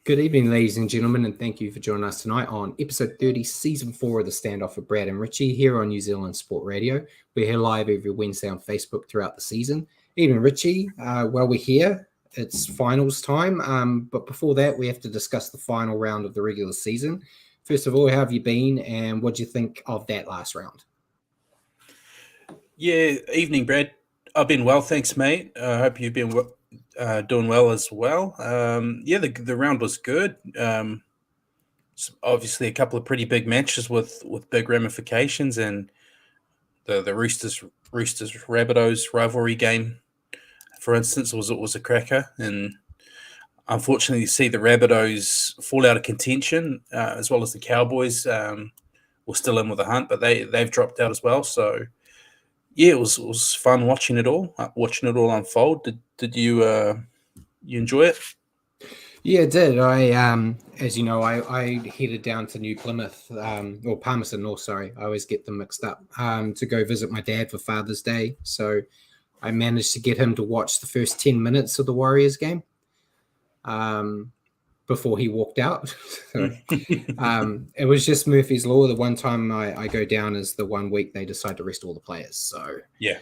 Good evening, ladies and gentlemen, and thank you for joining us tonight on episode 30, season 4 of the Standoff with Brad and Richie here on New Zealand Sport Radio. We're here live every Wednesday on Facebook throughout the season. Evening, Richie. While we're here, it's finals time, but before that, we have to discuss the final round of the regular season. First of all, how have you been, and what do you think of that last round? Yeah, evening, Brad. I've been well, thanks, mate. I hope you've been doing well as well. The round was good. Obviously, a couple of pretty big matches with big ramifications, and the Roosters Rabbitohs rivalry game, for instance, was a cracker. And unfortunately, you see the Rabbitohs fall out of contention, as well as the Cowboys were still in with a hunt, but they've dropped out as well. So. Yeah, it was fun watching it all unfold. Did you you enjoy it? Yeah, it did. As you know, I headed down to New Plymouth, or Palmerston North, sorry. I always get them mixed up, to go visit my dad for Father's Day. So I managed to get him to watch the first 10 minutes of the Warriors game before he walked out. So, it was just Murphy's Law. The one time I go down is the 1 week they decide to rest all the players. So yeah.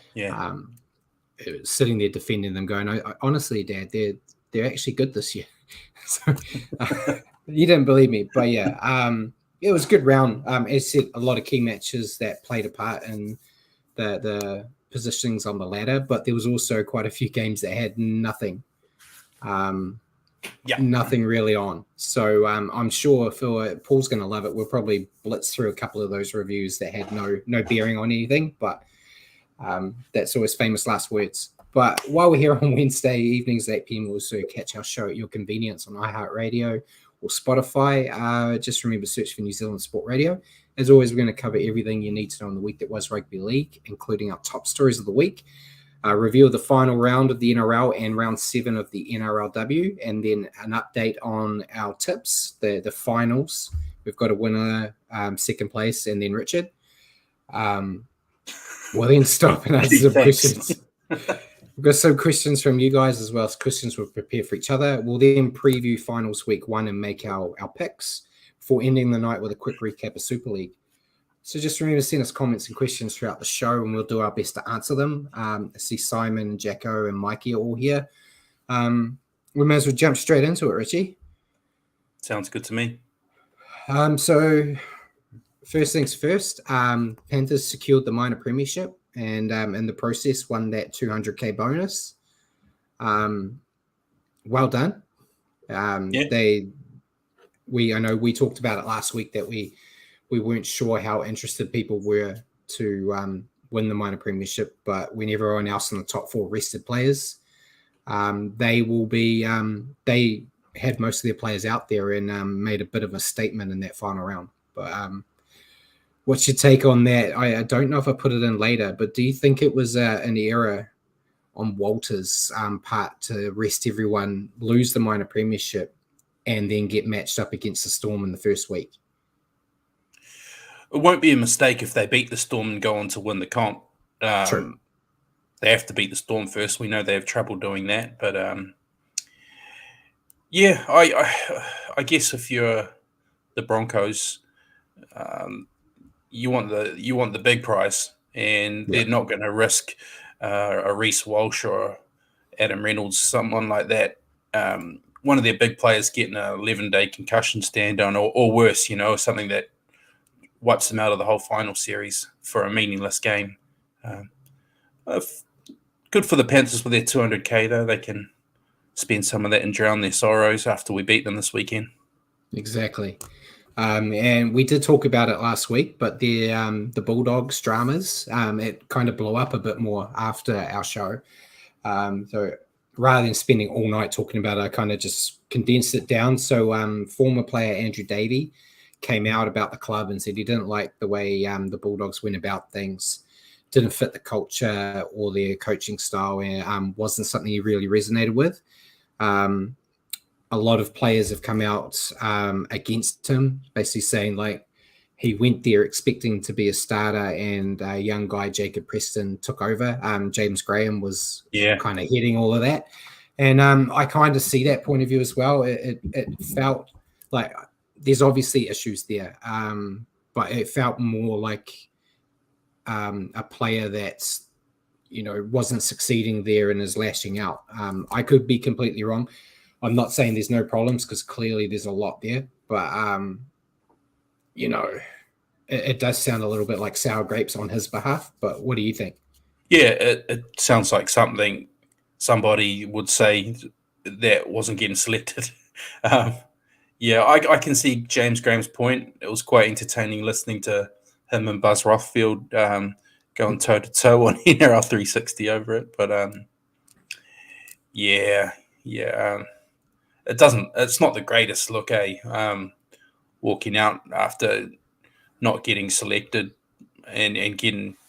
It was sitting there defending them, going, I honestly, Dad, they're actually good this year. So you didn't believe me, but yeah, it was a good round. As said, a lot of key matches that played a part in the positionings on the ladder, but there was also quite a few games that had nothing. Nothing really on. So I'm sure Paul's going to love it. We'll probably blitz through a couple of those reviews that had no bearing on anything, but that's always famous last words. But while we're here on Wednesday evenings at 8 p.m., we'll also catch our show at your convenience on iHeartRadio or Spotify. Just remember, search for New Zealand Sport Radio. As always, we're going to cover everything you need to know in the week that was rugby league, including our top stories of the week, review of the final round of the NRL and round 7 of the NRLW, and then an update on our tips, the finals. We've got a winner, second place, and then Richard. We'll then stop and answer some questions. We've got some questions from you guys as well as questions we'll prepare for each other. We'll then preview finals week 1 and make our picks before ending the night with a quick recap of Super League. So just remember to send us comments and questions throughout the show, and we'll do our best to answer them. I see Simon, Jacko, and Mikey are all here. We may as well jump straight into it, Richie. Sounds good to me. So first things first, Panthers secured the minor premiership and in the process won that 200K bonus. Well done. I know we talked about it last week that we weren't sure how interested people were to win the minor premiership, but when everyone else in the top 4 rested players, they will be they had most of their players out there and made a bit of a statement in that final round. But what's your take on that? I don't know if I put it in later, but do you think it was an error on Walter's part to rest everyone, lose the minor premiership, and then get matched up against the Storm in the first week? It won't be a mistake if they beat the Storm and go on to win the comp. True. They have to beat the Storm first. We know they have trouble doing that, but I guess if you're the Broncos, you want the big prize, and they're not going to risk a Reece Walsh or Adam Reynolds, someone like that. One of their big players getting an 11-day concussion stand down, or worse, something that wipes them out of the whole final series for a meaningless game. Good for the Panthers with their 200K, though. They can spend some of that and drown their sorrows after we beat them this weekend. Exactly. And we did talk about it last week, but the Bulldogs dramas, it kind of blew up a bit more after our show. So rather than spending all night talking about it, I kind of just condensed it down. So former player Andrew Davey came out about the club and said he didn't like the way the Bulldogs went about things, didn't fit the culture or their coaching style, and wasn't something he really resonated with. A lot of players have come out against him, basically saying like he went there expecting to be a starter, and a young guy, Jacob Preston, took over. James Graham was kind of heading all of that. And I kind of see that point of view as well. It felt like there's obviously issues there, but it felt more like a player that's, wasn't succeeding there and is lashing out. I could be completely wrong. I'm not saying there's no problems, because clearly there's a lot there, but it does sound a little bit like sour grapes on his behalf. But what do you think? Yeah, it sounds like something somebody would say that wasn't getting selected. Yeah, I can see James Graham's point. It was quite entertaining listening to him and Buzz Rothfield going toe to toe on NRL 360 over it. But yeah, it's not the greatest look, walking out after not getting selected and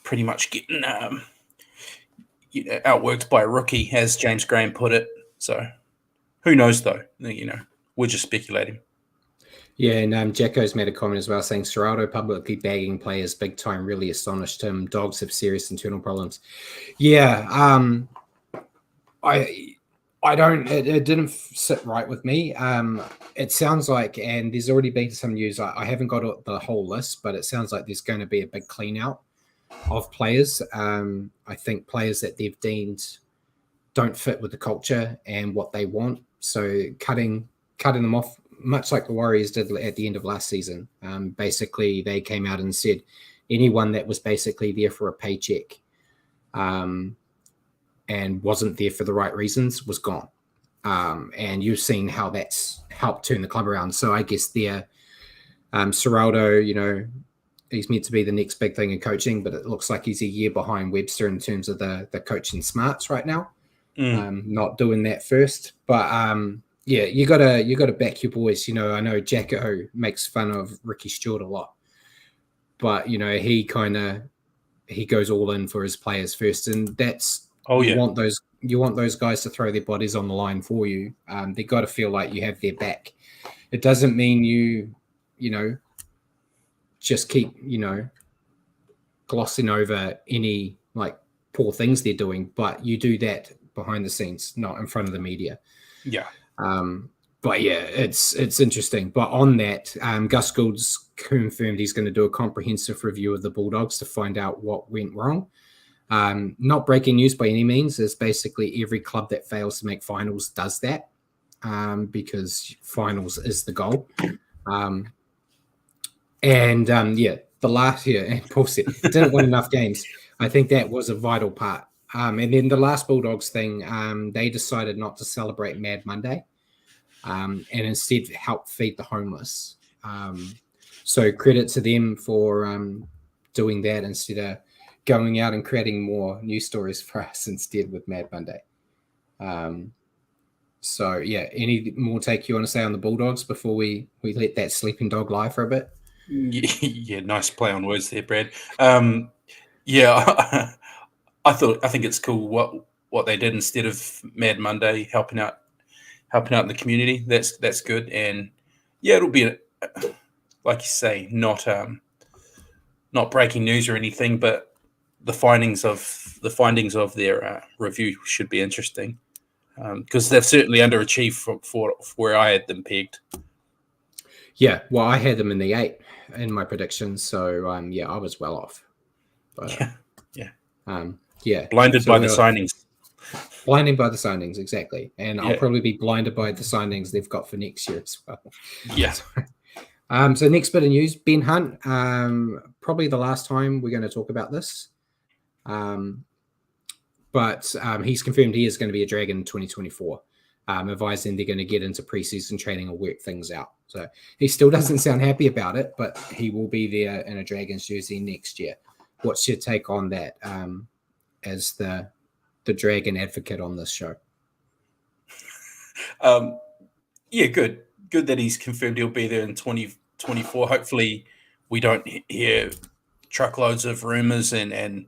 pretty much getting outworked by a rookie, as James Graham put it. So who knows, though? We're just speculating. Yeah, and Jacko's made a comment as well, saying Serrato publicly bagging players big time really astonished him. Dogs have serious internal problems. Yeah, I don't. It didn't sit right with me. It sounds like, and there's already been some news. I haven't got the whole list, but it sounds like there's going to be a big clean out of players. I think players that they've deemed don't fit with the culture and what they want. So cutting them off, much like the Warriors did at the end of last season. Basically, they came out and said anyone that was basically there for a paycheck and wasn't there for the right reasons was gone. And you've seen how that's helped turn the club around. So I guess there, Serraldo, he's meant to be the next big thing in coaching, but it looks like he's a year behind Webster in terms of the coaching smarts right now. Not doing that first. But yeah, you gotta back your boys. I know Jacko makes fun of Ricky Stewart a lot, but he goes all in for his players first, and that's you want those guys to throw their bodies on the line for you. They got to feel like you have their back. It doesn't mean you just keep glossing over any poor things they're doing, but you do that behind the scenes, not in front of the media. Yeah. But yeah, it's interesting. But on that, Gus Gould's confirmed he's going to do a comprehensive review of the Bulldogs to find out what went wrong. Not breaking news by any means. It's basically every club that fails to make finals does that, because finals is the goal. The last year, and Paul said, didn't win enough games. I think that was a vital part. And then the last Bulldogs thing, they decided not to celebrate Mad Monday, and instead help feed the homeless. So credit to them for doing that instead of going out and creating more news stories for us instead with Mad Monday. So yeah, any more take you want to say on the Bulldogs before we let that sleeping dog lie for a bit? Yeah, nice play on words there, Brad. Yeah, I think it's cool what they did instead of Mad Monday, helping out in the community. That's good, and yeah, it'll be like you say, not breaking news or anything, but the findings of their review should be interesting, because they've certainly underachieved for where I had them pegged. Yeah, well, I had them in the 8 in my predictions, so yeah, I was well off. But, yeah. Blinded by the signings. Blinded by the signings, exactly. And I'll probably be blinded by the signings they've got for next year as well. Yeah. So next bit of news, Ben Hunt, probably the last time we're going to talk about this. But he's confirmed he is going to be a Dragon in 2024, advising they're going to get into preseason training or work things out. So he still doesn't sound happy about it, but he will be there in a Dragons jersey next year. What's your take on that as the Dragon advocate on this show? Yeah, good that he's confirmed he'll be there in 2024. Hopefully we don't hear truckloads of rumors and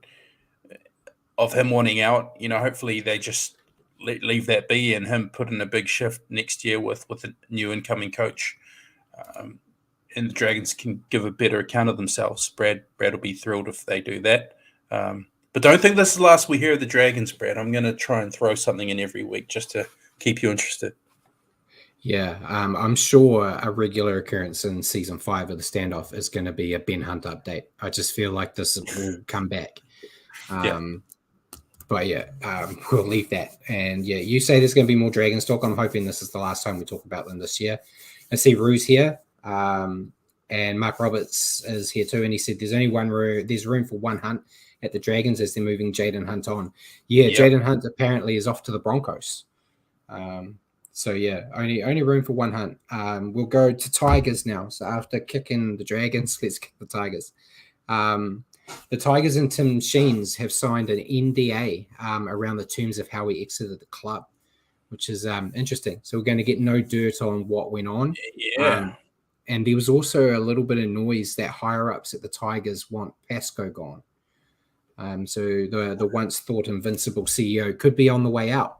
of him wanting out. Hopefully they just leave that be, and him put in a big shift next year with a new incoming coach, and the Dragons can give a better account of themselves. Brad will be thrilled if they do that. But don't think this is the last we hear of the Dragons, Brad. I'm going to try and throw something in every week just to keep you interested. Yeah, I'm sure a regular occurrence in season 5 of the standoff is going to be a Ben Hunt update. I just feel like this will come back. Yeah. But yeah, we'll leave that. And yeah, you say there's going to be more Dragons talk. I'm hoping this is the last time we talk about them this year. I see Rue's here, and Mark Roberts is here too. And he said there's only there's room for one Hunt at the Dragons as they're moving Jaden Hunt on. Yeah, Yep. Jaden Hunt apparently is off to the Broncos. So yeah, only room for one Hunt. We'll go to Tigers now. So after kicking the Dragons, let's kick the Tigers. The Tigers and Tim Sheens have signed an NDA around the terms of how he exited the club, which is interesting. So we're going to get no dirt on what went on. Yeah. And there was also a little bit of noise that higher ups at the Tigers want Pascoe gone. So the once thought invincible CEO could be on the way out.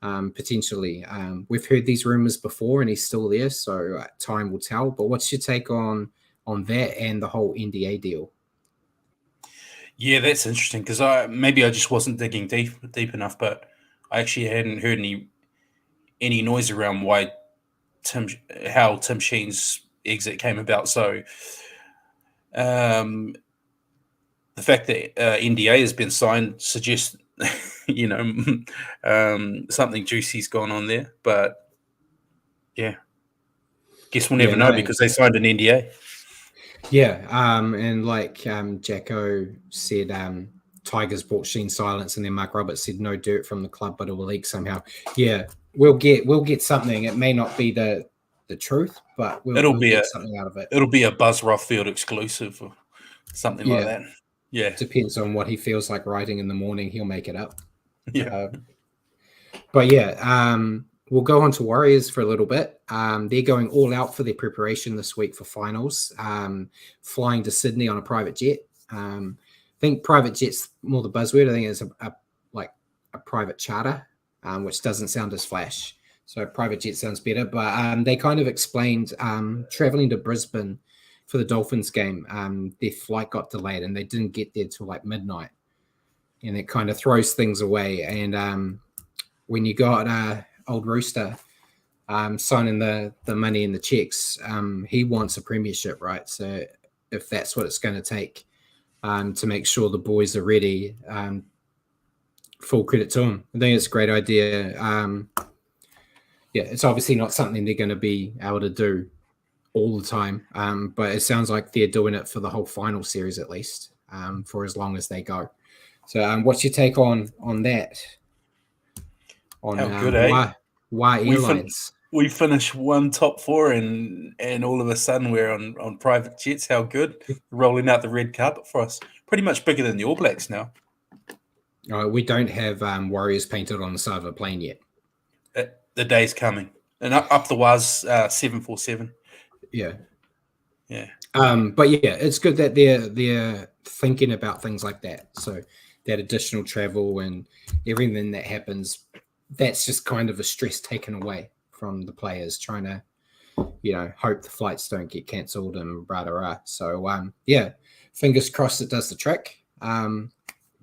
Potentially. We've heard these rumors before and he's still there, so time will tell. But what's your take on that and the whole NDA deal? Yeah, that's interesting because maybe I just wasn't digging deep enough, but I actually hadn't heard any noise around how Tim Sheen's exit came about. So the fact that NDA has been signed suggests something juicy's gone on there. But yeah, guess we'll never know because they signed an NDA. Yeah, and like Jacko said, Tigers bought Sheen silence, and then Mark Roberts said no dirt from the club, but it will leak somehow. Yeah, we'll get something. It may not be the truth, but we'll get something out of it. It'll be a Buzz Rothfield exclusive or something like that. Yeah, depends on what he feels like writing in the morning. He'll make it up. Yeah, but yeah, we'll go on to Warriors for a little bit. They're going all out for their preparation this week for finals, flying to Sydney on a private jet. I think private jet's more the buzzword. I think it's a private charter, which doesn't sound as flash. So private jet sounds better. But they kind of explained traveling to Brisbane for the Dolphins game. Their flight got delayed and they didn't get there till like midnight. And it kind of throws things away. And when you got old Rooster signing the money and the checks, he wants a premiership, right? So if that's what it's going to take to make sure the boys are ready, full credit to him. I think it's a great idea. Yeah, it's obviously not something they're going to be able to do all the time, but it sounds like they're doing it for the whole final series at least, for as long as they go. So what's your take on that? On how good, why airlines? We finished one top four and all of a sudden we're on private jets. How good. Rolling out the red carpet for us. Pretty much bigger than the All Blacks now. We don't have Warriors painted on the side of a plane yet. The day's coming. And up the was 747. Yeah. Yeah. But yeah, it's good that they're thinking about things like that. So that additional travel and everything that happens, that's just kind of a stress taken away from the players trying to, hope the flights don't get cancelled and rah. So yeah, fingers crossed it does the trick.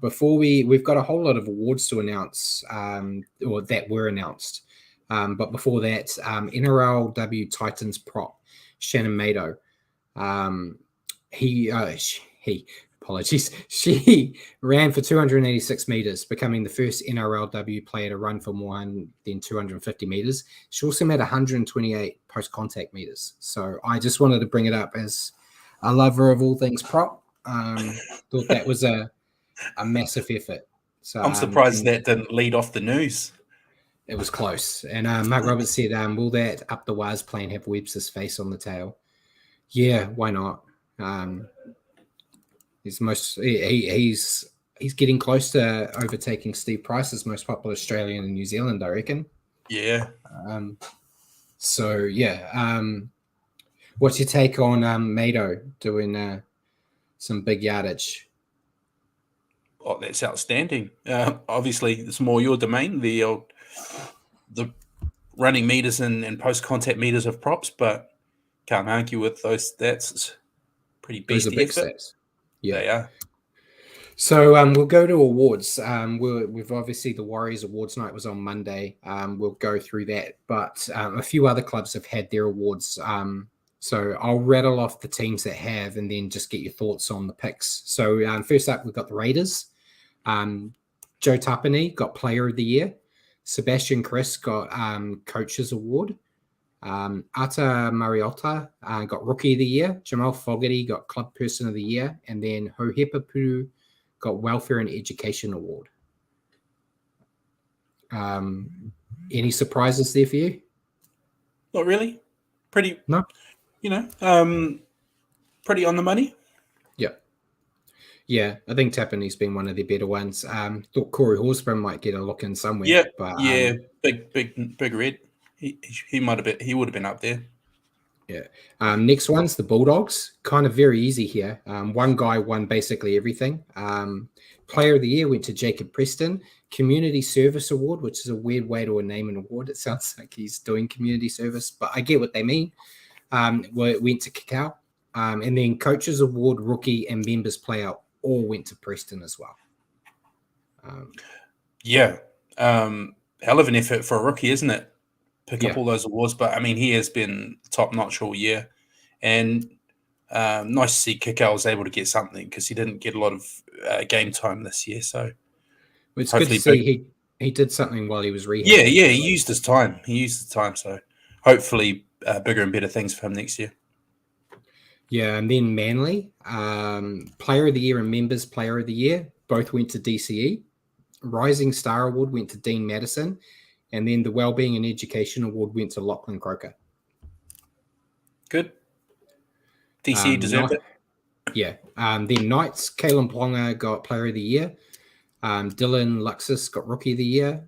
Before we've got a whole lot of awards to announce, or that were announced. But before that, NRLW Titans prop Shannon Mado. She ran for 286 meters, becoming the first NRLW player to run for more than 250 meters. She also made 128 post-contact meters. So I just wanted to bring it up as a lover of all things prop. Thought that was a massive effort. So I'm surprised that didn't lead off the news. It was close. And Mark Roberts said, will that up the Waz plane have Webster's face on the tail? Yeah, why not? He's getting close to overtaking Steve Price as most popular Australian in New Zealand, I reckon. Yeah. So yeah. What's your take on Mado doing some big yardage? Oh, that's outstanding. Obviously, it's more your domain, the running meters and post-contact meters of props, but can't argue with those stats. It's pretty beastly effort. Stats. Yeah. They are. So we'll go to awards. We've obviously the Warriors awards night was on Monday. We'll go through that, but a few other clubs have had their awards. So I'll rattle off the teams that have, and then just get your thoughts on the picks. So first up, we've got the Raiders. Joe Tapine got Player of the Year. Sebastian Chris got Coaches Award. Ata Mariota got Rookie of the Year. Jamal Fogarty got Club Person of the Year. And then Hohepa Puru got Welfare and Education Award. Any surprises there for you? Not really. Pretty, No. Pretty on the money. Yeah, I think Tappanee's been one of the better ones. Thought Corey Horsburgh might get a look in somewhere. Yeah, but big red. He would have been up there. Yeah. Next one's the Bulldogs. Kind of very easy here. One guy won basically everything. Player of the Year went to Jacob Preston. Community Service Award, which is a weird way to name an award. It sounds like he's doing community service, but I get what they mean. Went to Cacao. And then Coaches Award, Rookie, and Members Player all went to Preston as well. Hell of an effort for a rookie, isn't it? Pick up all those awards, but I mean, he has been top notch all year, and nice to see Kikau was able to get something because he didn't get a lot of game time this year. So it's good to see he did something while he was rehabbing. Yeah, he used his time. So hopefully bigger and better things for him next year. Yeah, and then Manly, Player of the Year and Members Player of the Year both went to DCE. Rising Star Award went to Dean Madison, and then the Wellbeing and Education Award went to Lachlan Croker. Good. DCE deserved it. Yeah. Then Knights, Kalen Plonga got Player of the Year. Dylan Luxus got Rookie of the Year.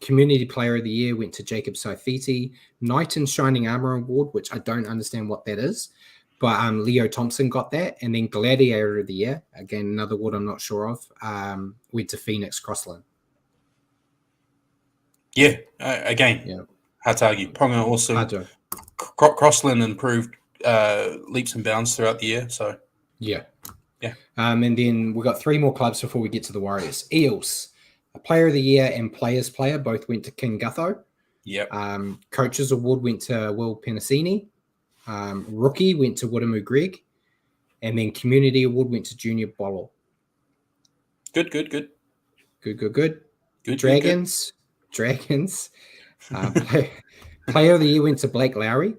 Community Player of the Year went to Jacob Saifiti. Knight in Shining Armor Award, which I don't understand what that is, but Leo Thompson got that. And then Gladiator of the Year, again, another award I'm not sure of, went to Phoenix Crossland. Yeah, hard to argue. Ponga also, Crossland improved leaps and bounds throughout the year. So yeah. And then we've got three more clubs before we get to the Warriors. Eels. Player of the Year and Players Player both went to King Gutho. Yep. Coaches Award went to Will Penasini. Rookie went to Woodamoo Greg. And then Community Award went to Junior Bottle. Good. Dragons. Player of the Year went to Blake Lowry.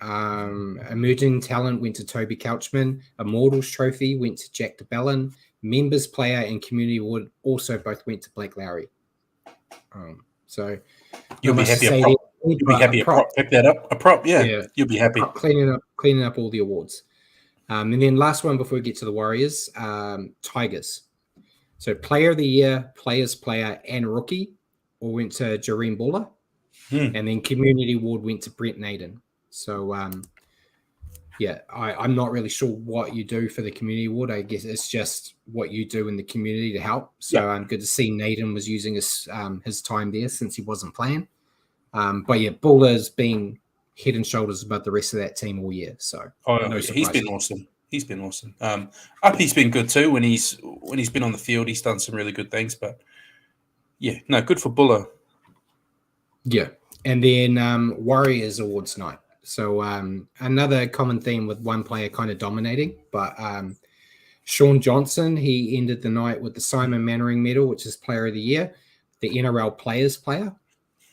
Emerging Talent went to Toby Couchman. Immortals Trophy went to Jack DeBellin. Members Player and Community Award also both went to Blake Lowry. So you'll be happy. You'll be happy. Pick that up. A prop, yeah. You'll be happy. Cleaning up all the awards. And then last one before we get to the Warriors, Tigers. So Player of the Year, Players Player, and Rookie all went to Jareen Buller. And then Community Award went to Brent Naden. So I'm not really sure what you do for the Community Award. I guess it's just what you do in the community to help. So I'm good to see Naden was using his time there since he wasn't playing. But yeah, Buller's been head and shoulders above the rest of that team all year. So no he's been awesome. Uppy's been good too. When he's been on the field, he's done some really good things. But yeah, no, good for Buller. Yeah, and then Warriors Awards night. So another common theme with one player kind of dominating, but Sean Johnson, he ended the night with the Simon Mannering Medal, which is Player of the Year, the NRL Players Player,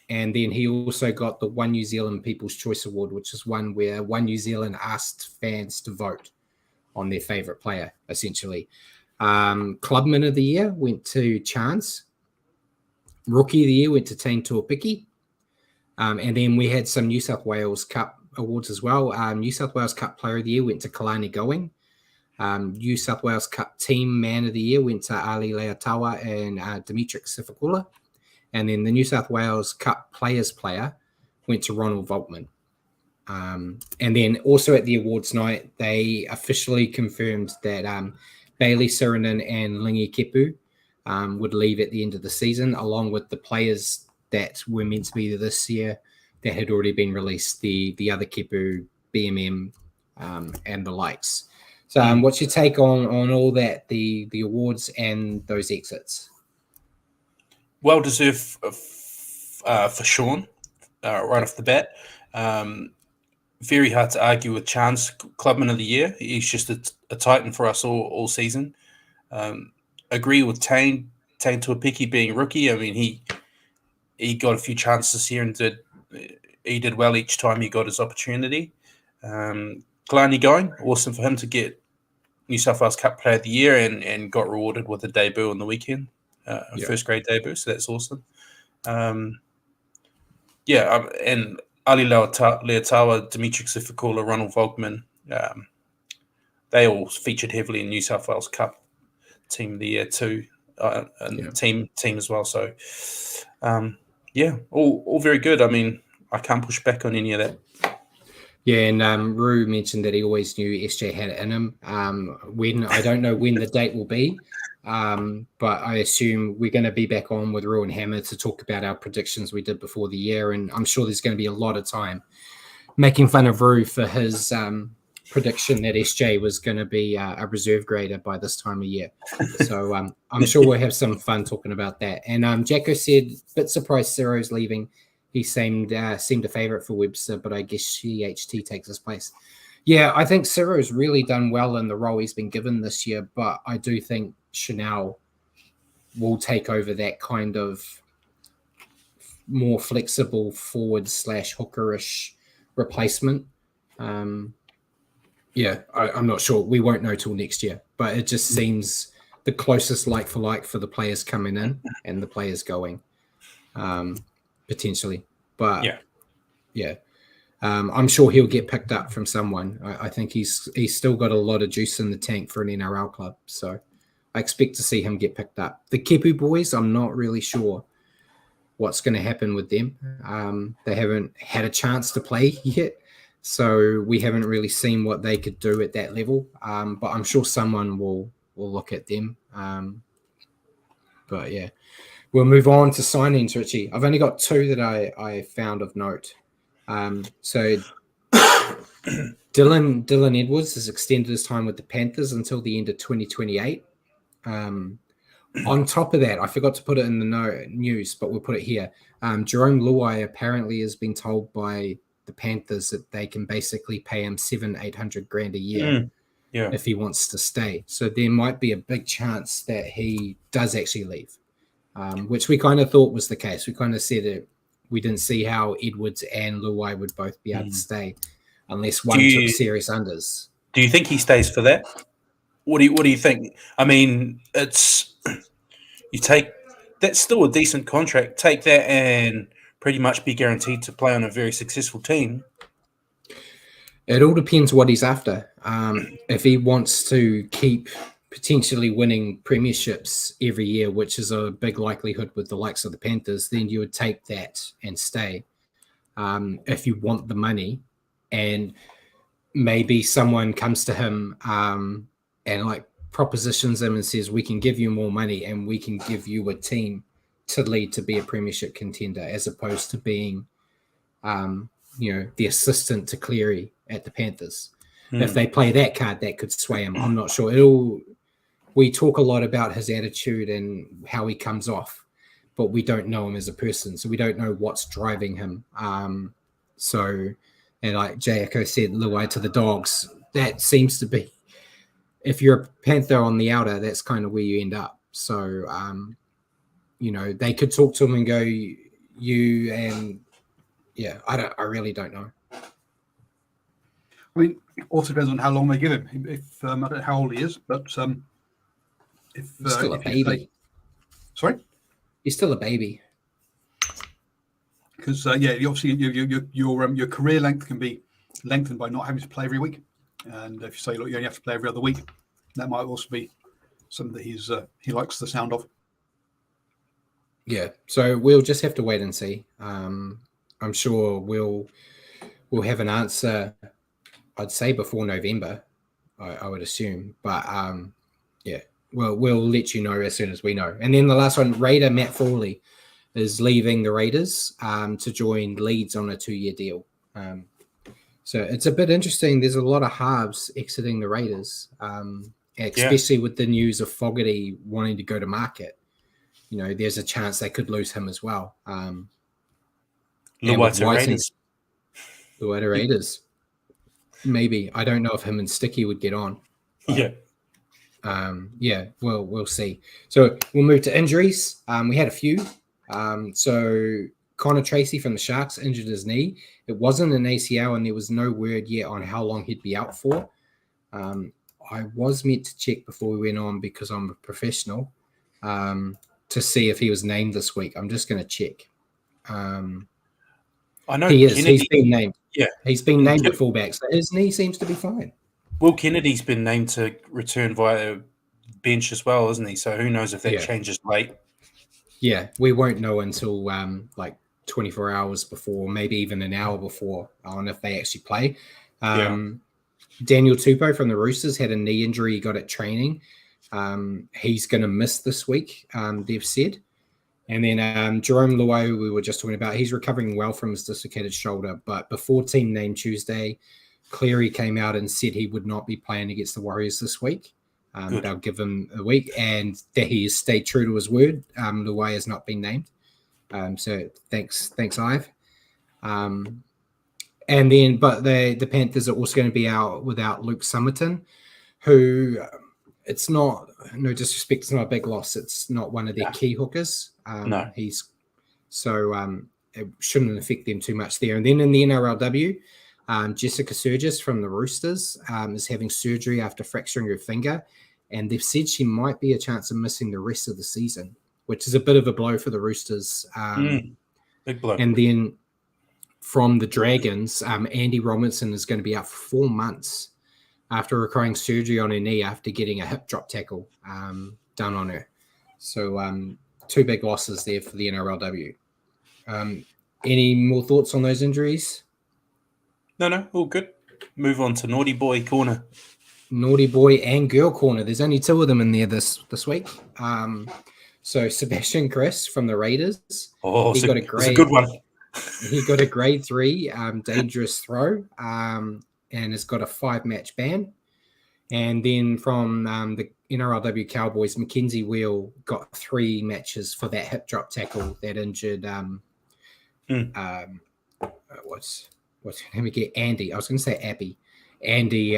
and then he also got the One New Zealand People's Choice Award, which is one where One New Zealand asked fans to vote on their favourite player, essentially. Clubman of the Year went to Chance. Rookie of the Year went to Tane Tuapiki. And then we had some New South Wales Cup awards as well. New South Wales Cup Player of the Year went to Kalani Going. New South Wales Cup Team Man of the Year went to Ali Leatawa and Dimitri Sifakula. And then the New South Wales Cup Players Player went to Ronald Volkman. And then also at the awards night, they officially confirmed that Bailey Sirinen and Lingi Kepu would leave at the end of the season, along with the players that were meant to be there this year that had already been released, the other Kepu, BMM, and the likes. So, what's your take on all that, the awards and those exits? Well deserved for Sean, right off the bat. Very hard to argue with Chance, Clubman of the Year. He's just a titan for us all season. Agree with Tane Tuapiki being rookie. I mean, he got a few chances here and he did well each time he got his opportunity. Kalani going, awesome for him to get New South Wales Cup Player of the Year and got rewarded with a debut on the weekend, first grade debut, so that's awesome. And Ali Leotawa, Dimitri Sifikula, Ronald Volkman, they all featured heavily in New South Wales Cup Team of the Year too, and team as well. So, all very good. I mean, I can't push back on any of that. Yeah, and Rue mentioned that he always knew SJ had it in him. I don't know when the date will be, but I assume we're going to be back on with Rue and Hammer to talk about our predictions we did before the year, and I'm sure there's going to be a lot of time making fun of Rue for his prediction that SJ was going to be a reserve grader by this time of year. So I'm sure we'll have some fun talking about that. And Jacko said, bit surprised Ciro's leaving. He seemed a favourite for Webster, but I guess CHT takes his place. Yeah, I think Ciro's really done well in the role he's been given this year, but I do think Chanel will take over that kind of more flexible forward/hookerish replacement. I'm not sure. We won't know till next year, but it just seems the closest like for like for the players coming in and the players going. Potentially, but I'm sure he'll get picked up from someone. I think he's still got a lot of juice in the tank for an NRL club, so I expect to see him get picked up. The Kepu boys, I'm not really sure what's going to happen with them. They haven't had a chance to play yet, so we haven't really seen what they could do at that level. But I'm sure someone will look at them. But yeah. We'll move on to signings, Richie. I've only got two that I found of note. So Dylan Edwards has extended his time with the Panthers until the end of 2028. On top of that, I forgot to put it in the news, but we'll put it here. Jerome Luai apparently has been told by the Panthers that they can basically pay him $700,000-800,000 a year if he wants to stay. So there might be a big chance that he does actually leave. Which we kind of thought was the case. We kind of said it. We didn't see how Edwards and Luai would both be able to stay unless one took serious unders. Do you think he stays for that? What do you think? I mean, that's still a decent contract. Take that and pretty much be guaranteed to play on a very successful team. It all depends what he's after. If he wants to keep potentially winning premierships every year, which is a big likelihood with the likes of the Panthers, then you would take that and stay. If you want the money, and maybe someone comes to him and like propositions him and says, we can give you more money and we can give you a team to lead to be a premiership contender, as opposed to being, the assistant to Cleary at the Panthers. If they play that card, that could sway him. I'm not sure. We talk a lot about his attitude and how he comes off, but we don't know him as a person, so we don't know what's driving him. And like Jayako said, Luai to the Dogs, that seems to be, if you're a Panther on the outer, that's kind of where you end up. So, they could talk to him and go, I really don't know. I mean, it also depends on how long they give him. If I don't know how old he is, but he's still a baby. Sorry, he's still a baby. Because obviously your career length can be lengthened by not having to play every week, and if you say, look, you only have to play every other week, that might also be something that he likes the sound of. Yeah, so we'll just have to wait and see. I'm sure we'll have an answer, I'd say before November, I would assume. But we'll let you know as soon as we know. And then the last one, Raider Matt Frawley is leaving the Raiders to join Leeds on a 2-year deal. So it's a bit interesting. There's a lot of halves exiting the Raiders, especially with the news of Fogarty wanting to go to market. There's a chance they could lose him as well. Luai Raiders. Luai Raiders. Maybe. I don't know if him and Sticky would get on. Yeah. We'll see. So we'll move to injuries. We had a few. So Connor Tracy from the Sharks injured his knee. It wasn't an ACL, and there was no word yet on how long he'd be out for. I was meant to check before we went on because I'm a professional to see if he was named this week. I'm just going to check. I know he is. Kennedy, he's been named. Yeah, he's been named at fullback. So his knee seems to be fine. Will Kennedy's been named to return via bench as well, isn't he? So who knows if that changes late? Yeah, we won't know until 24 hours before, maybe even an hour before, on if they actually play. Daniel Tupou from the Roosters had a knee injury he got at training. He's going to miss this week, they've said. And then Jerome Luai, who we were just talking about, he's recovering well from his dislocated shoulder. But before team name Tuesday, Cleary came out and said he would not be playing against the Warriors this week. They'll give him a week, and that he has stayed true to his word. Luai has not been named. So thanks, Ive. And then, but the Panthers are also going to be out without Luke Summerton, who it's not, no disrespect, it's not a big loss. It's not one of their key hookers. No. It shouldn't affect them too much there. And then in the NRLW, Jessica Surgis from the Roosters is having surgery after fracturing her finger, and they've said she might be a chance of missing the rest of the season, which is a bit of a blow for the Roosters. Big blow. And then from the Dragons, Andy Robinson is going to be out for 4 months after requiring surgery on her knee after getting a hip drop tackle done on her. So 2 big losses there for the NRLW. Any more thoughts on those injuries? No, all good. Move on to Naughty Boy Corner. Naughty Boy and Girl Corner. There's only 2 of them in there this week. So Sebastian Chris from the Raiders. Oh, it's a good one. He got a grade 3 dangerous throw and has got a 5-match ban. And then from the NRLW Cowboys, Mackenzie Wheel got 3 matches for that hip drop tackle that injured what's her name again? Andy. I was going to say Abby. Andy.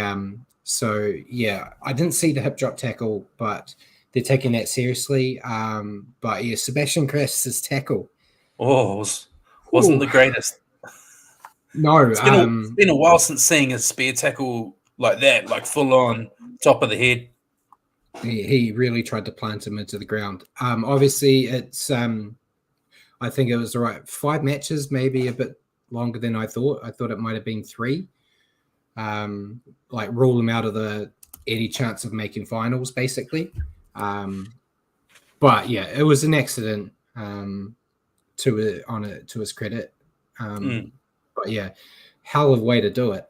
So, yeah, I didn't see the hip drop tackle, but they're taking that seriously. But, yeah, Sebastian Chris's tackle. Oh, wasn't the greatest. No. It's been a while since seeing a spear tackle like that, like full on, top of the head. He really tried to plant him into the ground. Obviously, it's I think it was the right 5 matches, maybe a bit longer than I thought. I thought it might have been 3. Rule him out of any chance of making finals, basically. But yeah, it was an accident. To his credit. But yeah, hell of a way to do it.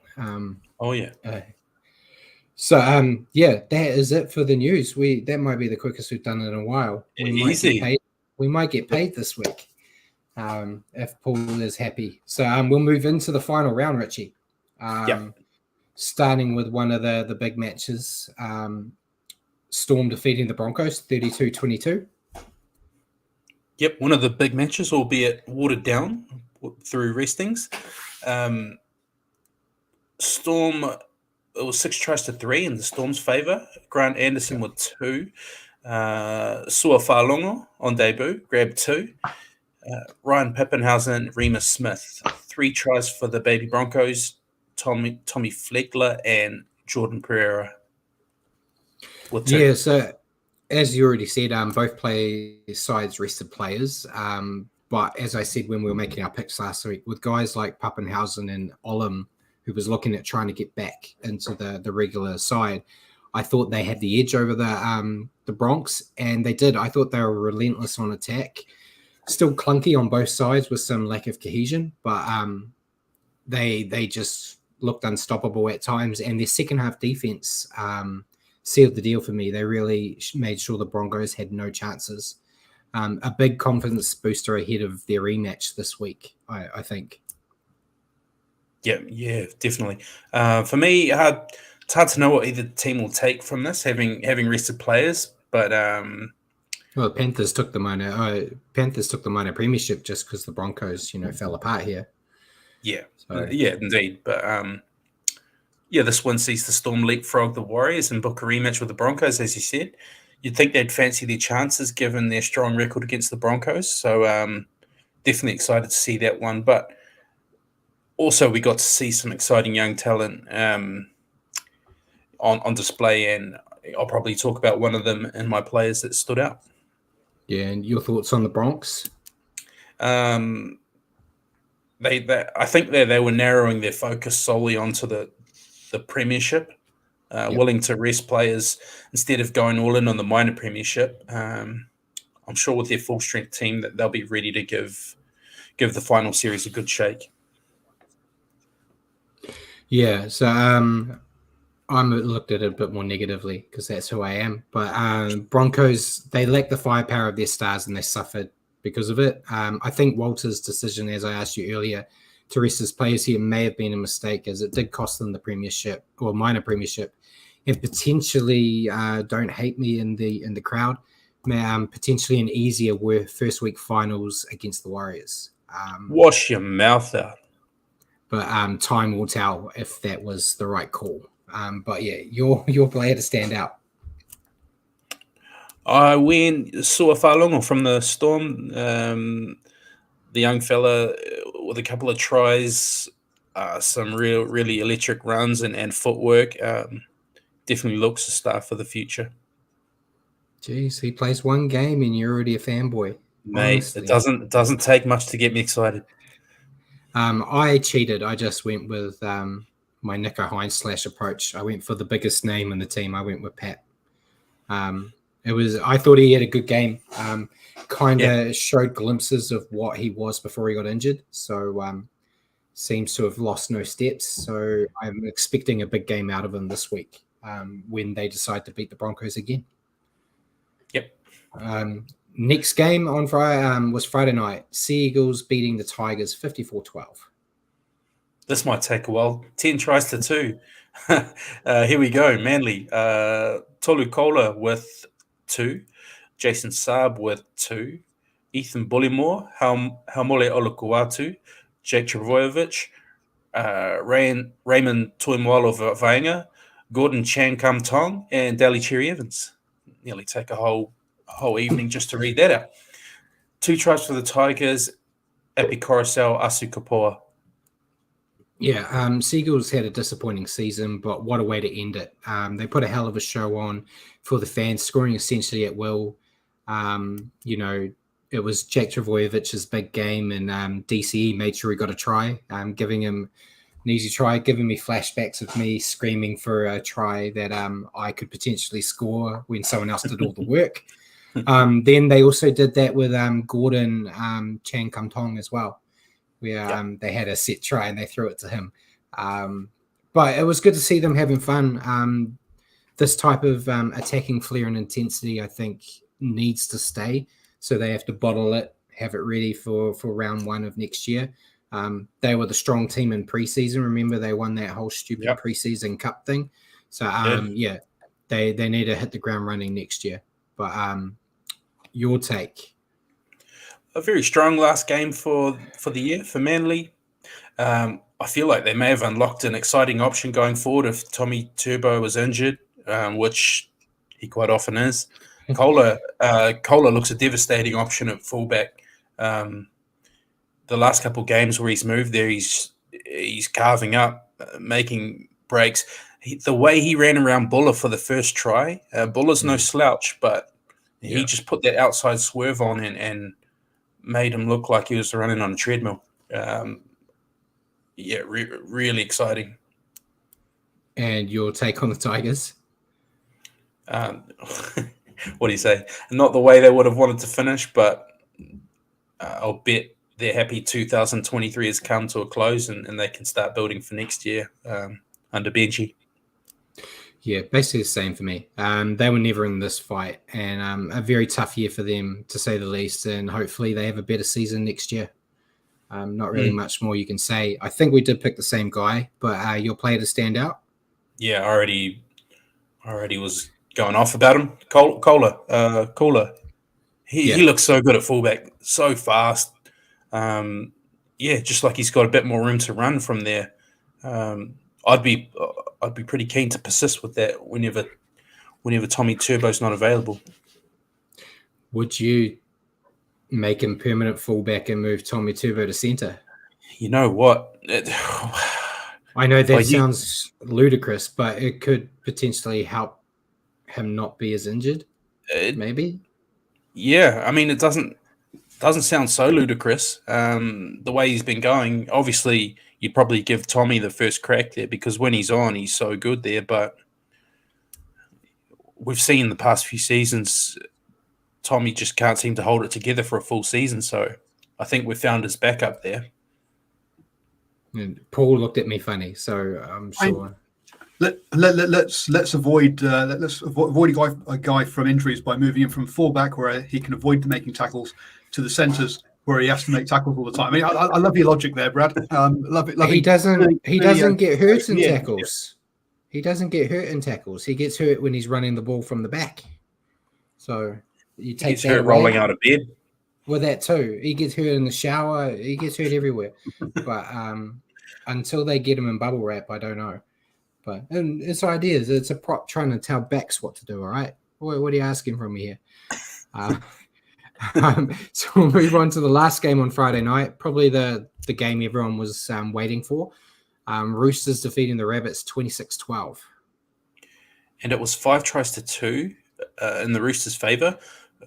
So that is it for the news. That might be the quickest we've done it in a while. We might get paid this week. If Paul is happy. So we'll move into the final round, Richie. Starting with one of the big matches. Storm defeating the Broncos 32-22. Yep, one of the big matches, albeit watered down through restings. Storm, it was 6-3 in the Storm's favour. Grant Anderson with 2. Sua Falongo on debut, grabbed 2. Ryan Peppenhausen, Remus Smith, 3 tries for the Baby Broncos. Tommy Flegler and Jordan Pereira with 2. Yeah, so as you already said, both sides rested players. But as I said when we were making our picks last week, with guys like Pappenhausen and Olam, who was looking at trying to get back into the regular side, I thought they had the edge over the Bronx, and they did. I thought they were relentless on attack. Still clunky on both sides with some lack of cohesion, but they just looked unstoppable at times. And their second half defense sealed the deal for me. They really made sure the Broncos had no chances. A big confidence booster ahead of their rematch this week, I think. Yeah, definitely. For me, it's hard to know what either team will take from this, having rested players. But Well, Panthers took the minor premiership just because the Broncos, fell apart here. yeah, So yeah, indeed. But this one sees the Storm leapfrog the Warriors and book a rematch with the Broncos, as you said. You'd think they'd fancy their chances given their strong record against the Broncos. So definitely excited to see that one. But also, we got to see some exciting young talent on display, and I'll probably talk about one of them and my players that stood out. yeah, and your thoughts on the Bronx? I think they were narrowing their focus solely onto the premiership, willing to rest players instead of going all in on the minor premiership. I'm sure with their full strength team that they'll be ready to give the final series a good shake. Yeah, so I'm looked at it a bit more negatively because that's who I am. But Broncos, they lack the firepower of their stars and they suffered because of it. I think Walter's decision, as I asked you earlier, to rest his players here may have been a mistake, as it did cost them the premiership or minor premiership, and potentially, don't hate me in the crowd, potentially an easier first week finals against the Warriors. Wash your mouth out. But time will tell if that was the right call. But yeah, your player to stand out. I went Suafalongo from the Storm, the young fella with a couple of tries, some really electric runs and footwork. Definitely looks a star for the future. Jeez, he plays one game and you're already a fanboy. Mate, Honestly. it doesn't take much to get me excited. I cheated. I just went with my Nico Hines / approach. I went for the biggest name in the team. I went with Pat. I thought he had a good game. Showed glimpses of what he was before he got injured. So seems to have lost no steps. So I'm expecting a big game out of him this week when they decide to beat the Broncos again. Yep. Next game on Friday was Friday night. Sea Eagles beating the Tigers 54-12. This might take a while. 10 tries to 2. Here we go. Manly. Tolu Kola with 2. Jason Saab with 2. Ethan Bullimore. Haumole Olukuatu. Jake Travojevic. Raymond Tuimwalo Vaenga. Gordon Chan Kam Tong. And Daly Cherry Evans. Nearly take a whole evening just to read that out. 2 tries for the Tigers. Epi Coruscant, Asu Kapoa. Yeah, Seagulls had a disappointing season, but what a way to end it. They put a hell of a show on for the fans, scoring essentially at will. It was Jack Travojevic's big game, and DCE made sure he got a try, giving him an easy try, giving me flashbacks of me screaming for a try that I could potentially score when someone else did all the work. Then they also did that with Gordon Chan Kam Tong as well, where they had a set try and they threw it to him. But it was good to see them having fun. This type of attacking flair and intensity, I think, needs to stay. So they have to bottle it, have it ready for round 1 of next year. They were the strong team in preseason. Remember, they won that whole stupid preseason cup thing. So, they need to hit the ground running next year. But your take? A very strong last game for the year for Manly. I feel like they may have unlocked an exciting option going forward if Tommy Turbo was injured, which he quite often is. Kola looks a devastating option at fullback. The last couple of games where he's moved there, he's carving up, making breaks. The way he ran around Buller for the first try, Buller's no slouch, but he just put that outside swerve on and made him look like he was running on a treadmill. Really exciting. And your take on the Tigers? What do you say? Not the way they would have wanted to finish, but I'll bet they're happy 2023 has come to a close and they can start building for next year under Benji. Yeah, basically the same for me. They were never in this fight, and a very tough year for them, to say the least, and hopefully they have a better season next year. Not really much more you can say. I think we did pick the same guy, but your player to stand out? Yeah, I already was going off about him. Kohler. He looks so good at fullback, so fast. Just like he's got a bit more room to run from there. I'd be pretty keen to persist with that whenever Tommy Turbo's not available. Would you make him permanent fullback and move Tommy Turbo to centre? You know what? I know that sounds ludicrous, but it could potentially help him not be as injured. Maybe. Yeah, I mean, it doesn't sound so ludicrous. The way he's been going, obviously, you'd probably give Tommy the first crack there because when he's on, he's so good there. But we've seen the past few seasons, Tommy just can't seem to hold it together for a full season. So I think we've found his backup there. And Paul looked at me funny, so I'm sure. Let's avoid a guy from injuries by moving him from fullback where he can avoid making tackles to the centres where he has to make tackles all the time. I mean, I love your logic there, Brad. Love it. He doesn't get hurt in tackles. He doesn't get hurt in tackles. He gets hurt when he's running the ball from the back. So you take that hurt rolling out of bed. Well, that too. He gets hurt in the shower. He gets hurt everywhere. But until they get him in bubble wrap, I don't know. But it's ideas. It's a prop trying to tell backs what to do. All right. What are you asking from me here? So we'll move on to the last game on Friday night. Probably the game everyone was waiting for. Roosters defeating the Rabbits 26-12. And it was 5-2 in the Roosters' favour.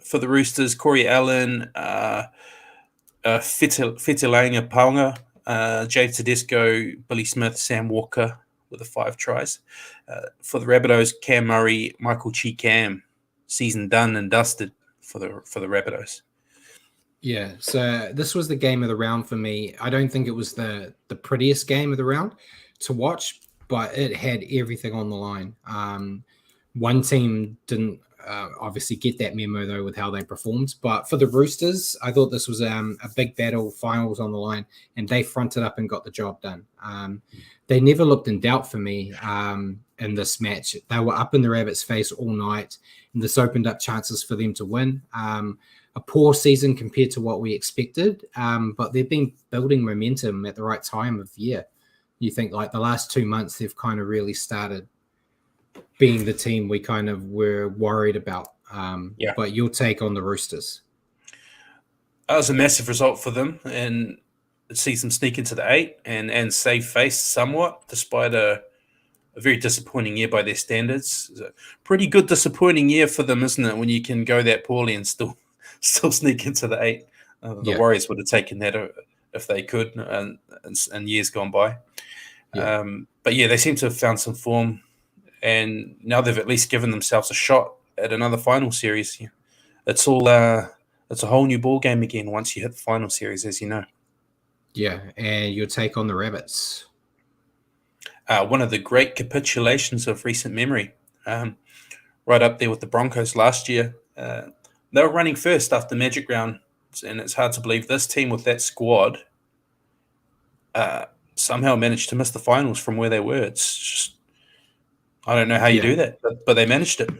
For the Roosters, Corey Allen, Fitilanga Paunga, Jay Tedesco, Billy Smith, Sam Walker with the 5 tries. For the Rabbitohs, Cam Murray, Michael Cheekam, season done and dusted for the Rabbitohs. Yeah, so this was the game of the round for me. I don't think it was the prettiest game of the round to watch, but it had everything on the line. One team didn't obviously get that memo, though, with how they performed. But for the Roosters, I thought this was a big battle, finals on the line, and they fronted up and got the job done. They never looked in doubt for me in this match. They were up in the Rabbits' face all night, and this opened up chances for them to win. A poor season compared to what we expected, but they've been building momentum at the right time of year. You think like the last 2 months, they've kind of really started being the team we kind of were worried about. But your take on the Roosters? That was a massive result for them, and it sees them sneak into the 8 and save face somewhat, despite a very disappointing year by their standards. It's a pretty good disappointing year for them, isn't it, when you can go that poorly and still sneak into the 8. The Warriors would have taken that if they could and years gone by. But they seem to have found some form, and now they've at least given themselves a shot at another final series. It's all it's a whole new ball game again once you hit the final series, as you know. Yeah, and your take on the Rabbits? One of the great capitulations of recent memory, right up there with the Broncos last year. They were running first after Magic Round, and it's hard to believe this team with that squad somehow managed to miss the finals from where they were. It's just, I don't know how you do that, but they managed it.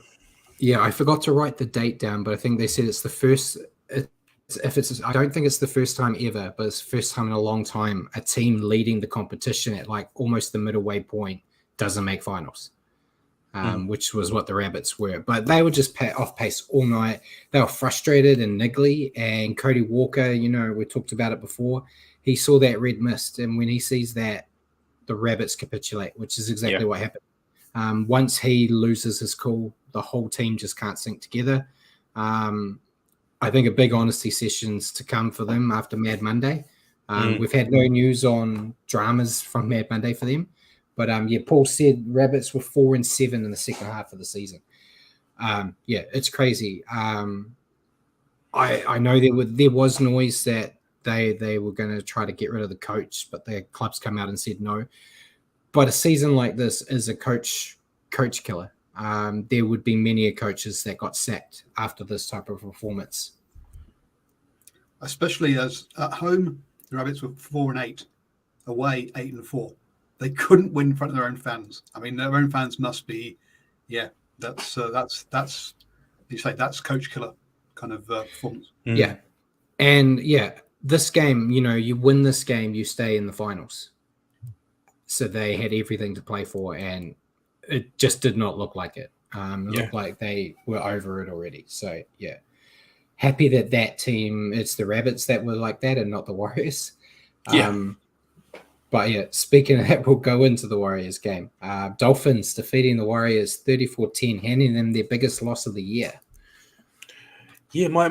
Yeah, I forgot to write the date down, but I think they said it's the first. I don't think it's the first time ever, but it's the first time in a long time a team leading the competition at like almost the middle-way point doesn't make finals. Which was what the Rabbits were. But they were just off pace all night. They were frustrated and niggly. And Cody Walker, we talked about it before. He saw that red mist. And when he sees that, the Rabbits capitulate, which is exactly what happened. Once he loses his cool, the whole team just can't sync together. I think a big honesty session's to come for them after Mad Monday. We've had no news on dramas from Mad Monday for them. But Paul said Rabbits were 4-7 in the second half of the season. It's crazy. I know there was noise that they were going to try to get rid of the coach, but their clubs come out and said no. But a season like this is a coach killer. There would be many coaches that got sacked after this type of performance. Especially as at home, The Rabbits were 4-8, away 8-4. They couldn't win in front of their own fans. I mean, their own fans must be, that's you say that's coach killer kind of performance. Yeah, and this game, you win this game, you stay in the finals. So they had everything to play for, and it just did not look like it. It looked like they were over it already. So happy that team, it's the Rabbits that were like that and not the Warriors. But speaking of that, we'll go into the Warriors game. Dolphins defeating the Warriors 34-10, handing them their biggest loss of the year. Yeah, my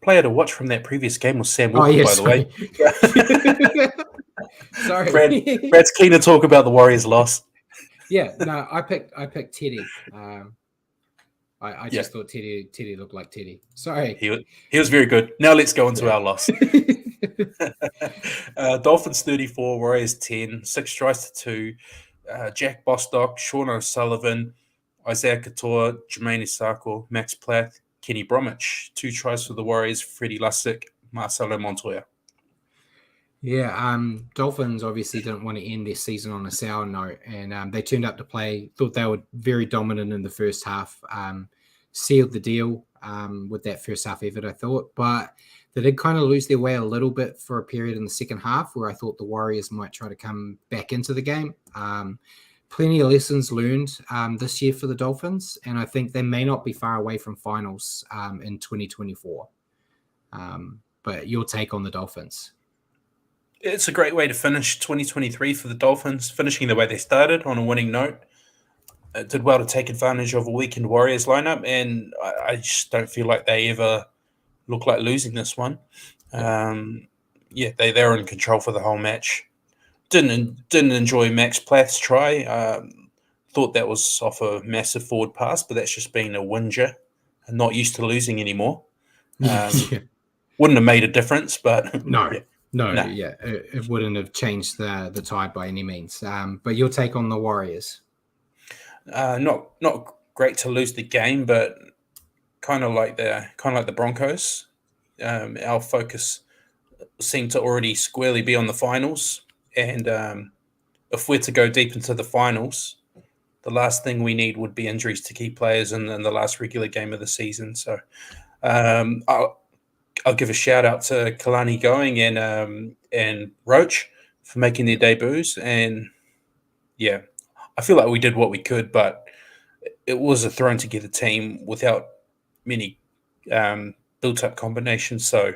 player to watch from that previous game was Sam Walker, by the way. Sorry. Brad's keen to talk about the Warriors' loss. No, I picked Teddy. I just thought Teddy looked like Teddy. Sorry. He was very good. Now let's go into our loss. Dolphins 34, Warriors 10, 6 tries to 2. Jack Bostock, Sean O'Sullivan, Isaiah Couture, Jermaine Isako, Max Plath, Kenny Bromwich. 2 tries for the Warriors, Freddie Lussick, Marcelo Montoya. Dolphins obviously didn't want to end their season on a sour note, and they turned up to play. Thought they were very dominant in the first half. Sealed the deal with that first half effort, I thought, but they did kind of lose their way a little bit for a period in the second half where I thought the Warriors might try to come back into the game. Plenty of lessons learned this year for the Dolphins, and I think they may not be far away from finals in 2024. But your take on the Dolphins? It's a great way to finish 2023 for the Dolphins, finishing the way they started on a winning note. It did well to take advantage of a weakened Warriors lineup, and I just don't feel like they ever look like losing this one. They were in control for the whole match. Didn't enjoy Max Plath's try. Thought that was off a massive forward pass, but that's just being a whinger and not used to losing anymore. Wouldn't have made a difference, but No, it wouldn't have changed the tide by any means. But your take on the Warriors? Not great to lose the game, but kind of like the Broncos. Our focus seemed to already squarely be on the finals, and if we're to go deep into the finals, the last thing we need would be injuries to key players in the last regular game of the season. So I'll give a shout out to Kalani Going and Roach for making their debuts, and I feel like we did what we could, but it was a thrown together team without many built up combinations. So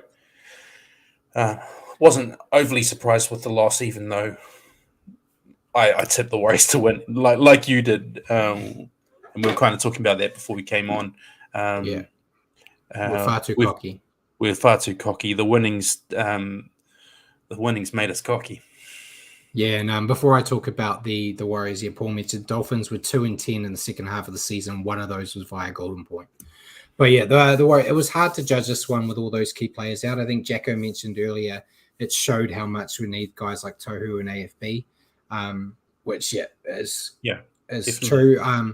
wasn't overly surprised with the loss, even though I tipped the Warriors to win, like you did. And we were kind of talking about that before we came on. We're far too cocky. We're far too cocky. The winnings made us cocky. Yeah, and before I talk about the Warriors, Paul mentioned Dolphins were 2-10 in the second half of the season. One of those was via Golden Point. But the Warriors, it was hard to judge this one with all those key players out. I think Jacko mentioned earlier it showed how much we need guys like Tohu and AFB, which is true. I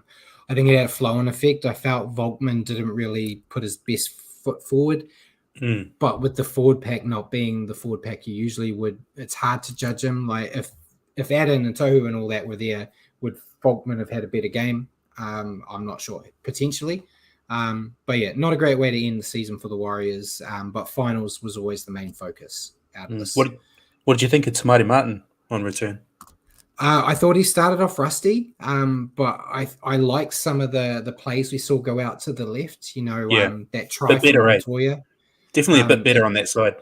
think it had a flow-on effect. I felt Volkman didn't really put his best foot forward. But with the forward pack not being the forward pack you usually would, it's hard to judge him. Like if Adam and Tohu and all that were there, would Volkman have had a better game? I'm not sure. Potentially. But not a great way to end the season for the Warriors. But finals was always the main focus out of this. What did you think of Tamati Martin on return? I thought he started off rusty, but I like some of the plays we saw go out to the left. That try from Montoya. Definitely a bit better on that side.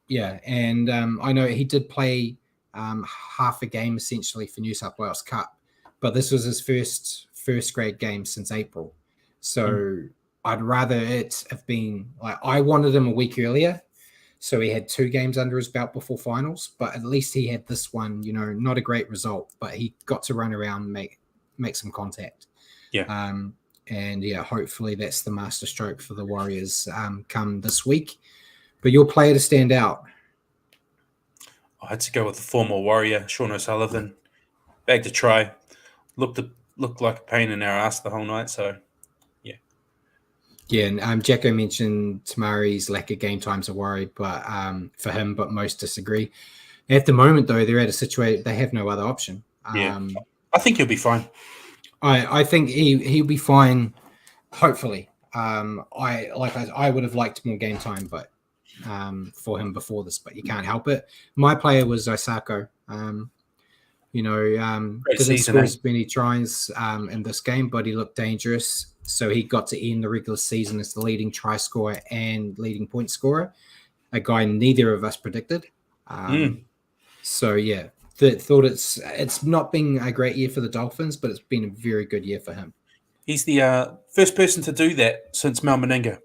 Yeah, and I know he did play half a game essentially for New South Wales Cup, but this was his first grade game since April. So I'd rather it have been like I wanted him a week earlier, so he had 2 games under his belt before finals. But at least he had this one. Not a great result, but he got to run around, make some contact. Yeah. And hopefully that's the master stroke for the Warriors come this week. But your player to stand out? I had to go with the former Warrior, Sean O'Sullivan. Bagged a try. Looked like a pain in our ass the whole night. So, Yeah, and Jacko mentioned Tamari's lack of game time's a worry, but for him, but most disagree. At the moment, though, they're at a situation they have no other option. Yeah, I think he'll be fine. I think he'll be fine. Hopefully, I would have liked more game time, but for him before this, but you can't help it. My player was Osako. Didn't score as many tries in this game, but he looked dangerous. So he got to end the regular season as the leading try scorer and leading point scorer, a guy neither of us predicted. So yeah, thought it's not been a great year for the Dolphins, but it's been a very good year for him. He's the first person to do that since Mal Meninga,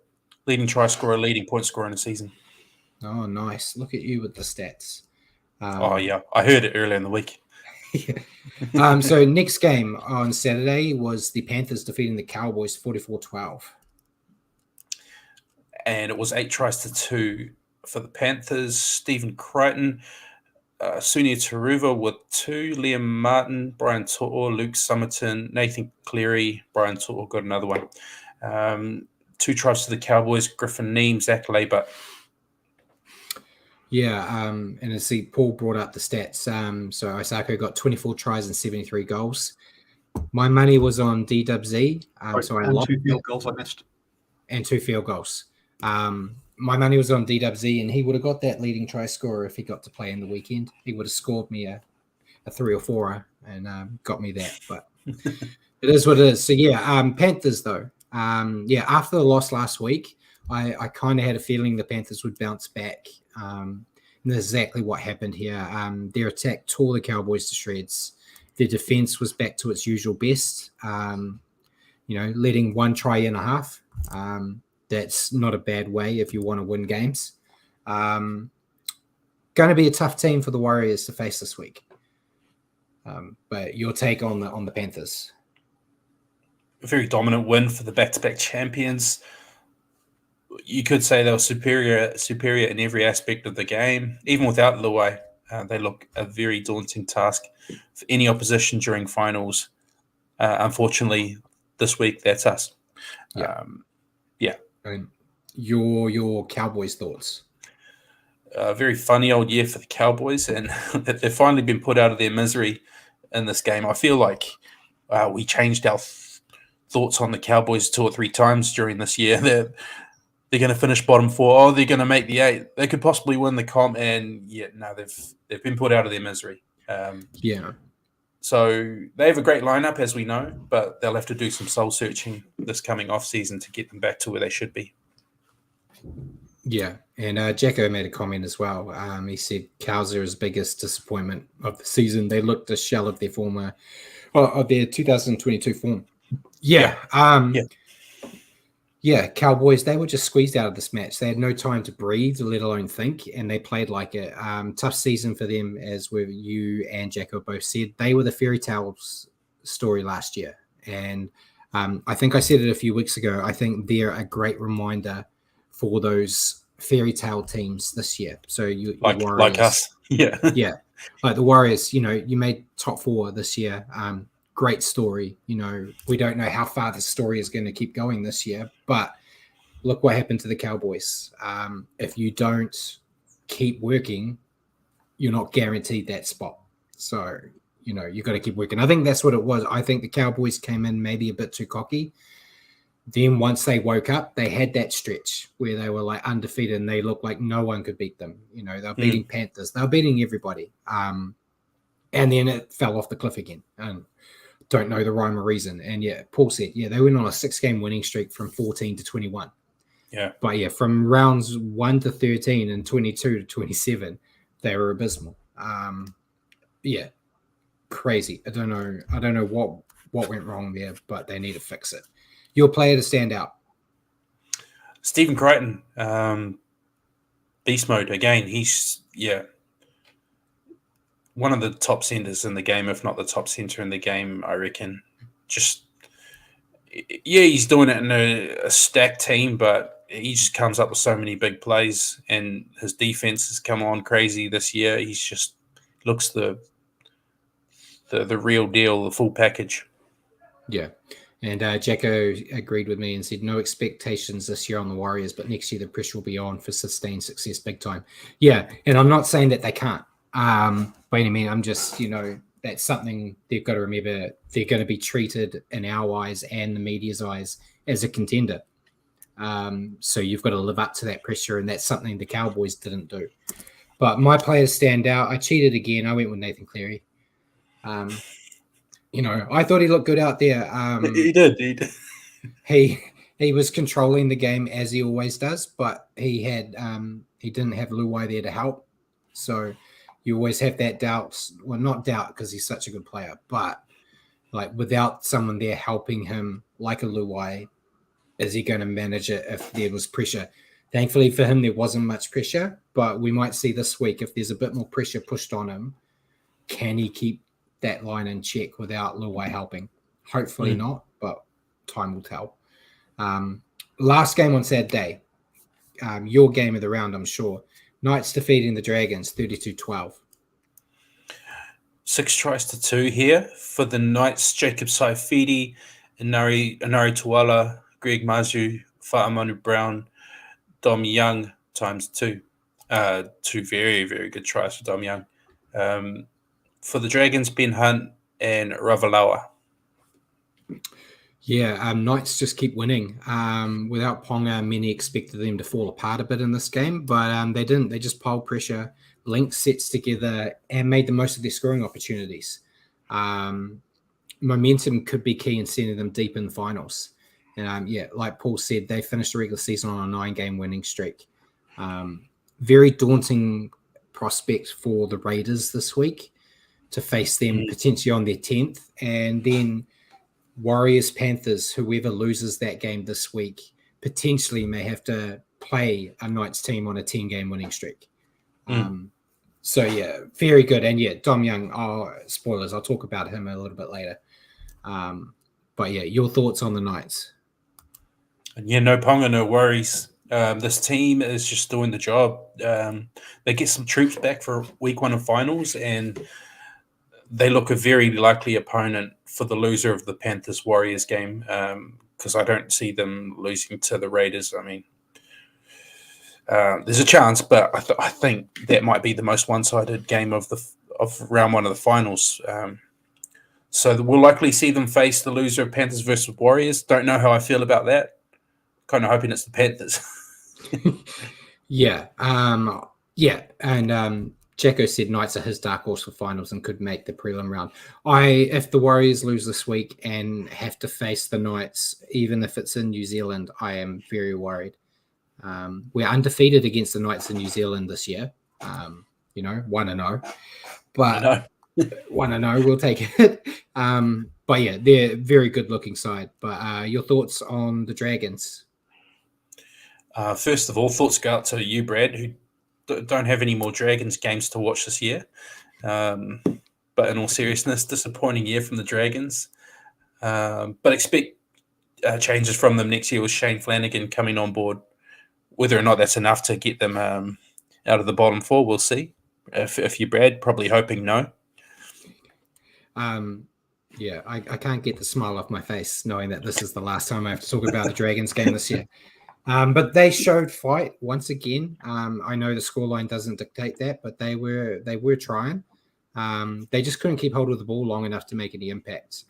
leading try scorer, leading point scorer in a season. Oh, nice! Look at you with the stats. Yeah, I heard it earlier in the week. So next game on Saturday was the Panthers defeating the Cowboys 44-12. And it was 8 tries to 2 for the Panthers. Stephen Crichton, Sunia Taruva with 2, Liam Martin, Brian To'o, Luke Summerton, Nathan Cleary, Brian To'o got another one. 2 tries to the Cowboys, Griffin Neem, Zach Labour. Yeah, and I see Paul brought up the stats. So Osako got 24 tries and 73 goals. My money was on DWZ. So I lost 2 field goals I missed. And 2 field goals. My money was on DWZ, and he would have got that leading try scorer if he got to play in the weekend. He would have scored me a 3 or 4 and got me that. But it is what it is. So yeah, Panthers though. After the loss last week, I kind of had a feeling the Panthers would bounce back. And that's exactly what happened here. Their attack tore the Cowboys to shreds. Their defense was back to its usual best. Letting 1 try and a half. That's not a bad way if you want to win games. Going to be a tough team for the Warriors to face this week. But your take on the Panthers? A very dominant win for the back-to-back champions. You could say they were superior in every aspect of the game. Even without Luai, they look a very daunting task for any opposition during finals. Unfortunately, this week, that's us. Yeah. And your Cowboys thoughts? A very funny old year for the Cowboys, and that they've finally been put out of their misery in this game. I feel like we changed our thoughts on the Cowboys 2 or 3 times during this year. They're going to finish bottom 4. Oh, they're going to make the 8. They could possibly win the comp, and they've been put out of their misery. So they have a great lineup, as we know, but they'll have to do some soul searching this coming off season to get them back to where they should be. Yeah, and Jacko made a comment as well. He said Cows are his biggest disappointment of the season. They looked a shell of their of their 2022 form. Yeah, Cowboys, they were just squeezed out of this match. They had no time to breathe, let alone think, and they played like it. Tough season for them, as you and Jacko both said. They were the fairy tales story last year. And I think I said it a few weeks ago. I think they're a great reminder for those fairy tale teams this year. So you like us. Yeah. Yeah. Like the Warriors, you made top 4 this year. Great story. We don't know how far the story is going to keep going this year, but look what happened to the Cowboys. If you don't keep working, you're not guaranteed that spot. So, you've got to keep working. I think that's what it was. I think the Cowboys came in maybe a bit too cocky. Then once they woke up, they had that stretch where they were like undefeated and they looked like no one could beat them. They were beating Panthers. They were beating everybody. And then it fell off the cliff again. And don't know the rhyme or reason. And Paul said, they went on a 6-game winning streak from 14 to 21. Yeah. But from rounds 1 to 13 and 22 to 27, they were abysmal. Crazy. I don't know what went wrong there, but they need to fix it. Your player to stand out? Stephen Crichton, beast mode again. He's one of the top centers in the game, if not the top center in the game, I reckon. Just, he's doing it in a stacked team, but he just comes up with so many big plays, and his defense has come on crazy this year. He's just looks the real deal, the full package. Yeah. And Jacko agreed with me and said, no expectations this year on the Warriors, but next year the pressure will be on for sustained success big time. Yeah, and I'm not saying that they can't. By any means, I'm just, that's something they've got to remember. They're going to be treated in our eyes and the media's eyes as a contender. So you've got to live up to that pressure, and that's something the Cowboys didn't do. But my players stand out. I cheated again. I went with Nathan Cleary. I thought he looked good out there. He did. He was controlling the game as he always does, but he didn't have Luai there to help. So you always have that doubt. Well, not doubt because he's such a good player, but like without someone there helping him like a Luai, is he going to manage it if there was pressure? Thankfully for him, there wasn't much pressure, but we might see this week if there's a bit more pressure pushed on him, can he keep that line in check without Luai helping? Hopefully not, but time will tell. Last game on Saturday, your game of the round, I'm sure. Knights defeating the Dragons 32-12. 6-2 here for the Knights. Jacob Saifidi, Inari Tuala, Greg Mazu, Fa'amanu Brown, Dom Young ×2. Two very, very good tries for Dom Young. For the Dragons, Ben Hunt and Ravalawa. Yeah, Knights just keep winning. Without Ponga, many expected them to fall apart a bit in this game, but they didn't. They just piled pressure, linked sets together, and made the most of their scoring opportunities. Momentum could be key in sending them deep in the finals. And like Paul said, they finished the regular season on a 9-game winning streak. Very daunting prospect for the Raiders this week to face them potentially on their 10th, and then Warriors, Panthers, whoever loses that game this week, potentially may have to play a Knights team on a 10-game winning streak. So, very good. And, Dom Young, spoilers, I'll talk about him a little bit later. But, your thoughts on the Knights? No Ponga, no worries. This team is just doing the job. They get some troops back for week 1 of finals, and they look a very likely opponent for the loser of the Panthers-Warriors game, because I don't see them losing to the Raiders. I mean, there's a chance, but I think that might be the most one-sided game of round 1 of the finals. So we'll likely see them face the loser of Panthers versus Warriors. Don't know how I feel about that. Kind of hoping it's the Panthers. And Jacko said Knights are his dark horse for finals and could make the prelim round. If the Warriors lose this week and have to face the Knights, even if it's in New Zealand, I am very worried. We're undefeated against the Knights in New Zealand this year. 1-0. But 1-0, we'll take it. But they're a very good-looking side. But your thoughts on the Dragons? First of all, thoughts go out to you, Brad, who don't have any more Dragons games to watch this year. But in all seriousness, disappointing year from the Dragons. But expect changes from them next year with Shane Flanagan coming on board. Whether or not that's enough to get them out of the bottom 4, we'll see. If you, Brad, probably hoping no. I can't get the smile off my face knowing that this is the last time I have to talk about a Dragons game this year. But they showed fight once again. I know the scoreline doesn't dictate that, but they were trying. They just couldn't keep hold of the ball long enough to make any impact.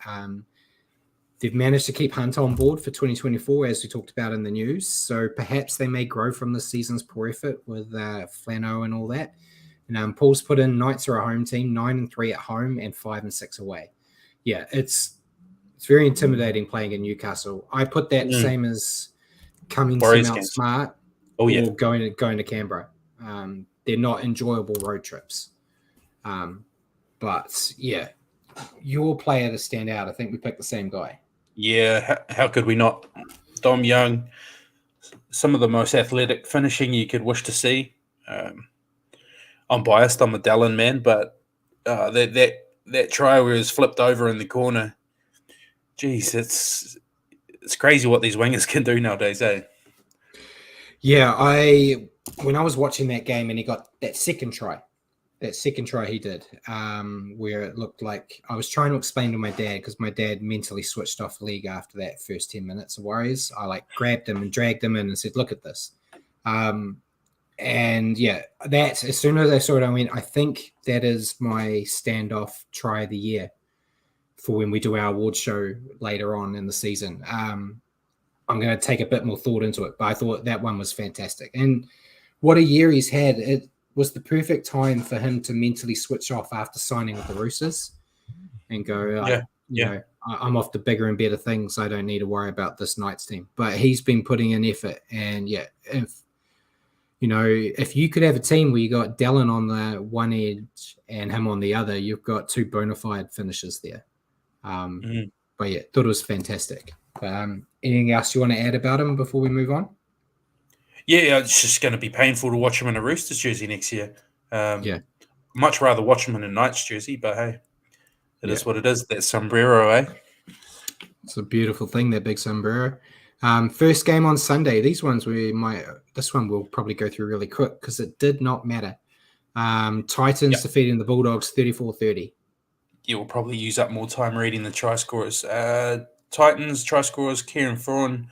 They've managed to keep Hunt on board for 2024, as we talked about in the news. So perhaps they may grow from this season's poor effort with Flano and all that. And Paul's put in Knights are a home team, 9-3 at home and 5-6 away. Yeah, it's very intimidating playing in Newcastle. I put that same as coming to Mount Smart or going to Canberra. They're not enjoyable road trips. But your player to stand out, I think we picked the same guy. Yeah, how could we not? Dom Young, some of the most athletic finishing you could wish to see. I'm biased, I'm a Dallin man, but that try where he was flipped over in the corner, geez, it's crazy what these wingers can do nowadays, eh? Yeah, when I was watching that game and he got that second try, that second try he did, where it looked like I was trying to explain to my dad, because my dad mentally switched off the league after that first 10 minutes of Warriors. I like grabbed him and dragged him in and said, look at this. And yeah, that as soon as I saw it, I went, I think that is my standoff try of the year for when we do our award show later on in the season. I'm going to take a bit more thought into it, but I thought that one was fantastic. And what a year he's had. It was the perfect time for him to mentally switch off after signing with the Roosters and go, you know, I'm off to bigger and better things. I don't need to worry about this Knights team. But he's been putting in effort. And yeah, if you could have a team where you got Dallin on the one edge and him on the other, you've got two bona fide finishers there. But yeah, thought it was fantastic. Anything else you want to add about him before we move on? Yeah, it's just going to be painful to watch him in a Roosters jersey next year. Much rather watch him in a Knights jersey, but hey, it is what it is. That sombrero, eh? It's a beautiful thing, that big sombrero. First game on Sunday. This one we'll probably go through really quick because it did not matter. Titans defeating the Bulldogs 34-30. Yeah, we'll probably use up more time reading the try scorers. Titans try scorers, Kieran Foran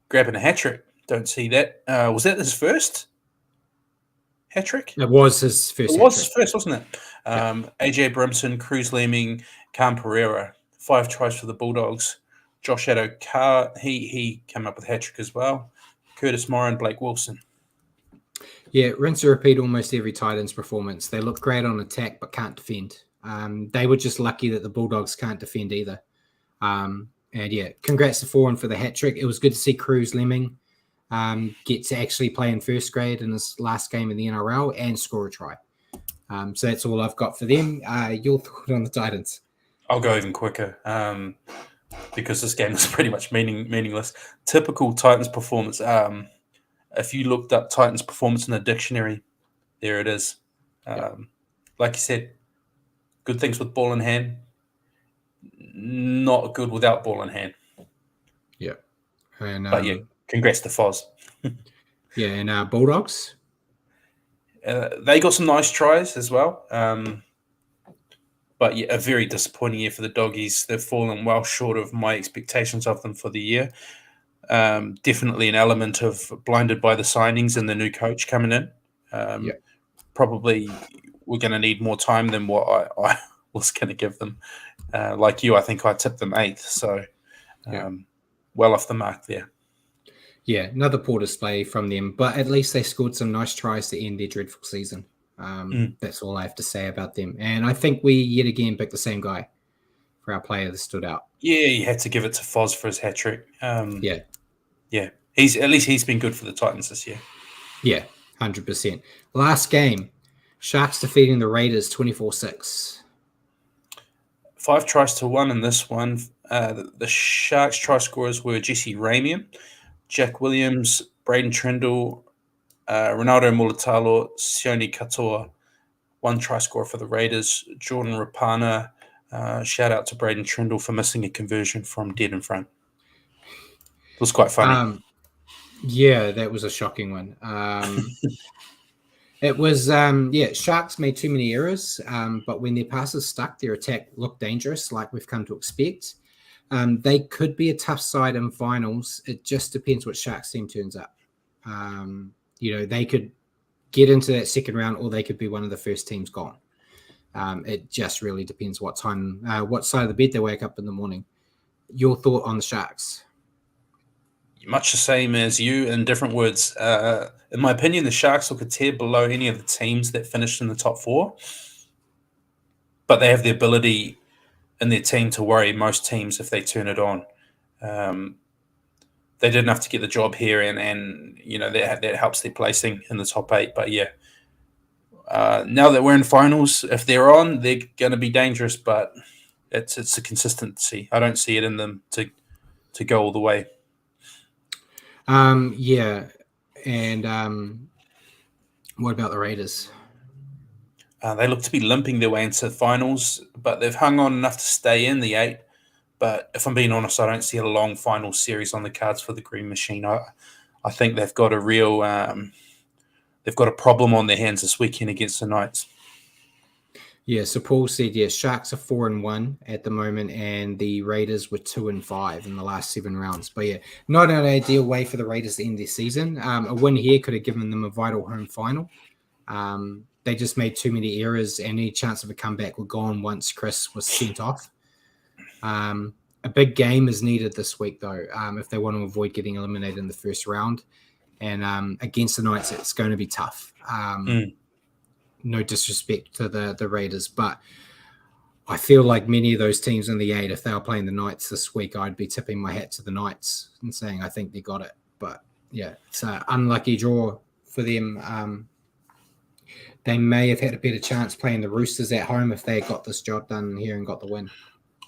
grabbing a hat-trick. Don't see that. Was that his first hat-trick? It was his first. It was his first, wasn't it? AJ Brimson, Cruz Lemming, Cam Pereira, 5 tries for the Bulldogs. Josh Addo-Carr, he came up with a hat-trick as well. Curtis Moran, Blake Wilson. Yeah, rinse and repeat almost every Titans performance. They look great on attack but can't defend. They were just lucky that the Bulldogs can't defend either. And yeah, congrats to Foran for the hat-trick. It was good to see Cruz Lemming get to actually play in first grade in his last game in the NRL and score a try. So that's all I've got for them. Your thought on the Titans? I'll go even quicker because this game is pretty much meaningless. Typical Titans performance. If you looked up Titans performance in the dictionary, there it is. Like you said, good things with ball in hand, not good without ball in hand. Yeah. And, but yeah, congrats to Foz. Yeah, and Bulldogs? They got some nice tries as well. But yeah, a very disappointing year for the Doggies. They've fallen well short of my expectations of them for the year. Definitely an element of blinded by the signings and the new coach coming in. Probably we're going to need more time than what I was going to give them. Like you, I think I tipped them 8th. So well off the mark there. Yeah, another poor display from them, but at least they scored some nice tries to end their dreadful season. That's all I have to say about them. And I think we yet again picked the same guy for our player that stood out. Yeah, you had to give it to Foz for his hat-trick. Yeah. He's been good for the Titans this year. Yeah, 100%. Last game, Sharks defeating the Raiders 24-6. 5 tries to 1 in this one. The Sharks try scorers were Jesse Ramian, Jack Williams, Braden Trindle, Ronaldo Mulatalo, Sione Katoa. 1 try scorer for the Raiders, Jordan Rapana. Shout out to Braden Trindle for missing a conversion from dead in front. It was quite funny. Yeah, that was a shocking one. It was, Sharks made too many errors, but when their passes stuck, their attack looked dangerous, like we've come to expect. They could be a tough side in finals. It just depends what Sharks team turns up. They could get into that second round, or they could be one of the first teams gone. It just really depends what time, what side of the bed they wake up in the morning. Your thought on the Sharks? Much the same as you, in different words. In my opinion, the Sharks look a tier below any of the teams that finished in the top 4. But they have the ability in their team to worry most teams if they turn it on. They did enough to get the job here, and that helps their placing in the top 8. But yeah, now that we're in finals, if they're on, they're going to be dangerous. But it's a consistency. I don't see it in them to go all the way. And what about the Raiders? They look to be limping their way into finals, but they've hung on enough to stay in the 8. But if I'm being honest, I don't see a long final series on the cards for the Green Machine. I think they've got a real they've got a problem on their hands this weekend against the Knights. Yeah, so Paul said, yeah, Sharks are 4-1 at the moment, and the Raiders were 2-5 in the last 7 rounds. But yeah, not an ideal way for the Raiders to end their season. A win here could have given them a vital home final. They just made too many errors, and any chance of a comeback were gone once Chris was sent off. A big game is needed this week, though, if they want to avoid getting eliminated in the first round. And against the Knights, it's going to be tough. No disrespect to the Raiders, but I feel like many of those teams in the 8, if they were playing the Knights this week, I'd be tipping my hat to the Knights and saying I think they got it. But yeah, it's an unlucky draw for them. They may have had a better chance playing the Roosters at home if they had got this job done here and got the win.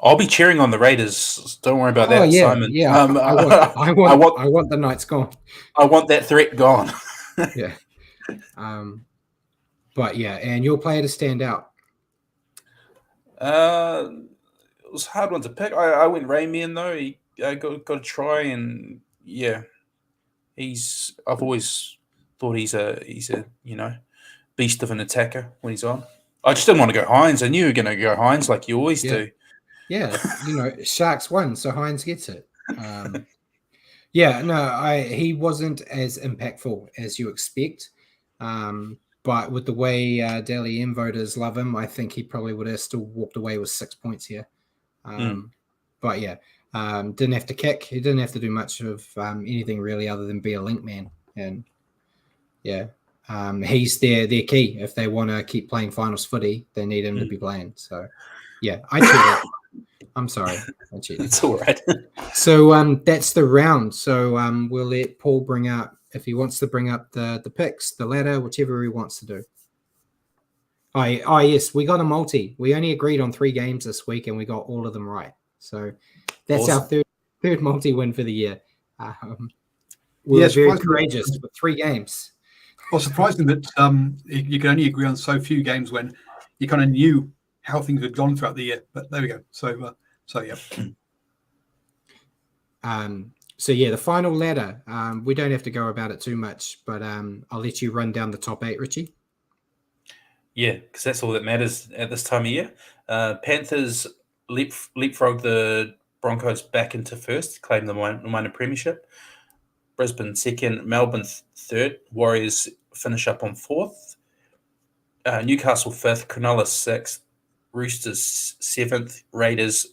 I'll be cheering on the Raiders. Don't worry about that, yeah, Simon. Yeah, I want the Knights gone. I want that threat gone. Yeah. But yeah, and your player to stand out. It was a hard one to pick. I went Rayman though. He got a try, and yeah, I've always thought he's a beast of an attacker when he's on. I just didn't want to go Hines. I knew you were going to go Hines like you always do. Yeah, Sharks won, so Hines gets it. He wasn't as impactful as you expect. But with the way Dally M voters love him, I think he probably would have still walked away with 6 points here. But yeah, didn't have to kick. He didn't have to do much of anything really other than be a link man. And yeah, he's their key. If they want to keep playing finals footy, they need him to be playing. So yeah, I cheated. I'm sorry. I cheated. It's all right. So that's the round. So we'll let Paul bring up, if he wants to bring up the picks, the ladder, whichever he wants to do. Yes, we got a multi. We only agreed on 3 games this week, and we got all of them right. So that's awesome. Our third multi-win for the year. We're very courageous with 3 games. Well, surprising that you can only agree on so few games when you kind of knew how things had gone throughout the year. But there we go. So yeah. So yeah, the final ladder. We don't have to go about it too much, but I'll let you run down the top 8, Richie. Yeah, because that's all that matters at this time of year. Panthers leapfrog the Broncos back into first, claim the minor premiership. Brisbane second, Melbourne third. Warriors finish up on 4th. Newcastle 5th, Cronulla 6th. Roosters 7th. Raiders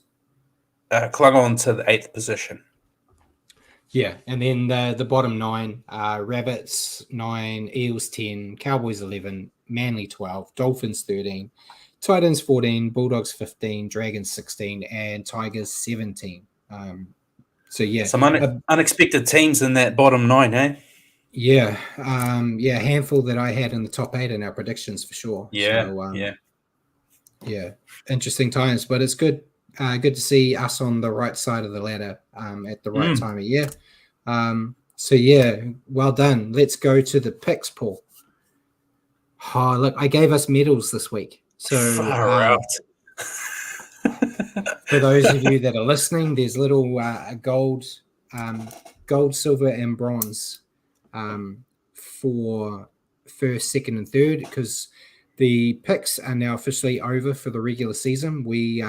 clung on to the 8th position. Yeah, and then the bottom 9, Rabbits 9, Eels 10, Cowboys 11, Manly 12, Dolphins 13, Titans 14, Bulldogs 15, Dragons 16, and Tigers 17. So yeah, some unexpected teams in that bottom 9, eh? Yeah, a handful that I had in the top 8 in our predictions for sure. Yeah, so, yeah, interesting times, but it's good. Good to see us on the right side of the ladder at the right time of year. So yeah, well done. Let's go to the picks, Paul. Oh, look, I gave us medals this week. So for those of you that are listening, there's little gold, silver, and bronze for first, second, and third, because the picks are now officially over for the regular season. We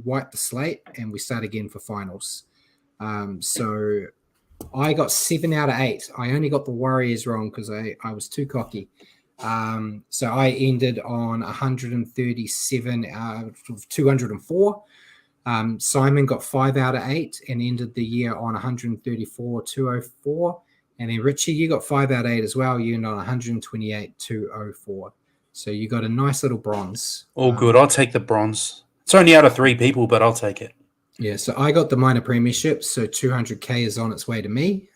wipe the slate and we start again for finals. So I got 7 out of 8. I only got the Warriors wrong because I was too cocky. So I ended on 137 out of 204. Simon got 5 out of 8 and ended the year on 134, 204. And then Richie, you got 5 out of 8 as well. You ended on 128, 204. So you got a nice little bronze. All good. I'll take the bronze. It's only out of 3 people, but I'll take it. Yeah, so I got the minor premiership, so 200K is on its way to me.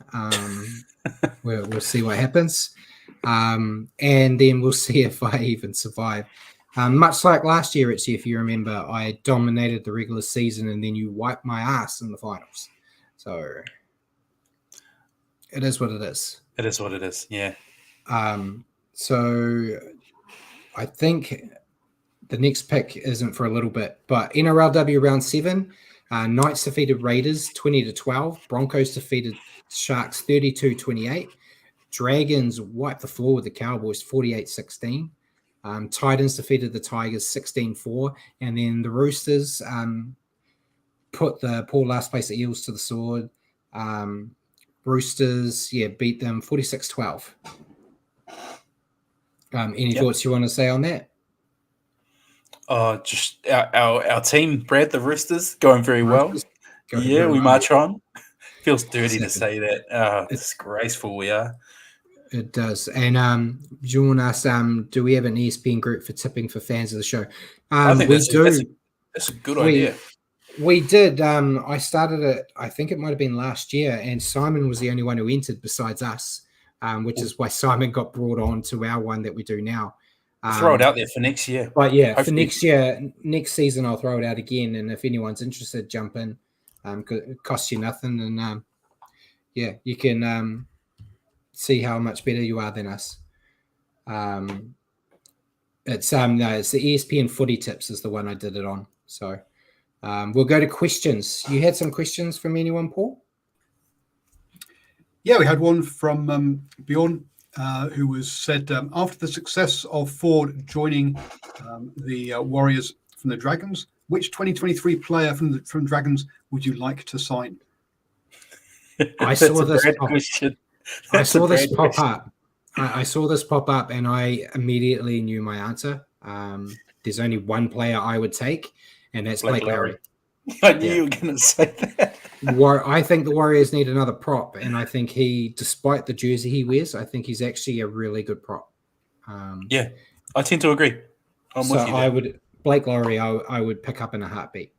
We'll see what happens. And then we'll see if I even survive. Much like last year, Richie, if you remember, I dominated the regular season and then you wiped my ass in the finals. So it is what it is. It is what it is, yeah. So I think the next pick isn't for a little bit, but NRLW round 7, Knights defeated Raiders 20-12. Broncos defeated Sharks 32-28. Dragons wiped the floor with the Cowboys 48-16. Titans defeated the Tigers 16-4, and then the Roosters put the poor last place at Eels to the sword. Roosters, beat them 46-12. Any thoughts you want to say on that? Just our team, Brad, the Roosters, going very well. We march on. Feels dirty to say that. Disgraceful we are. It does. And John asked, do we have an ESPN group for tipping for fans of the show? I think that's a good idea. We did. I started it, I think it might have been last year, and Simon was the only one who entered besides us, which is why Simon got brought on to our one that we do now. Throw it out there for next year. But hopefully. For next year, next season, I'll throw it out again. And if anyone's interested, jump in. It costs you nothing. And you can see how much better you are than us. It's the ESPN Footy Tips is the one I did it on. So we'll go to questions. You had some questions from anyone, Paul? Yeah, we had one from Bjorn, who said, after the success of Ford joining the Warriors from the Dragons, which 2023 player from Dragons would you like to sign? I saw this pop up. I saw this pop up, and I immediately knew my answer. There's only one player I would take, and that's Blake Lowry. I knew you were going to say that. I think the Warriors need another prop, and I think despite the jersey he wears, I think he's actually a really good prop. I tend to agree. I'm with you. Blake Lowry, I would pick up in a heartbeat.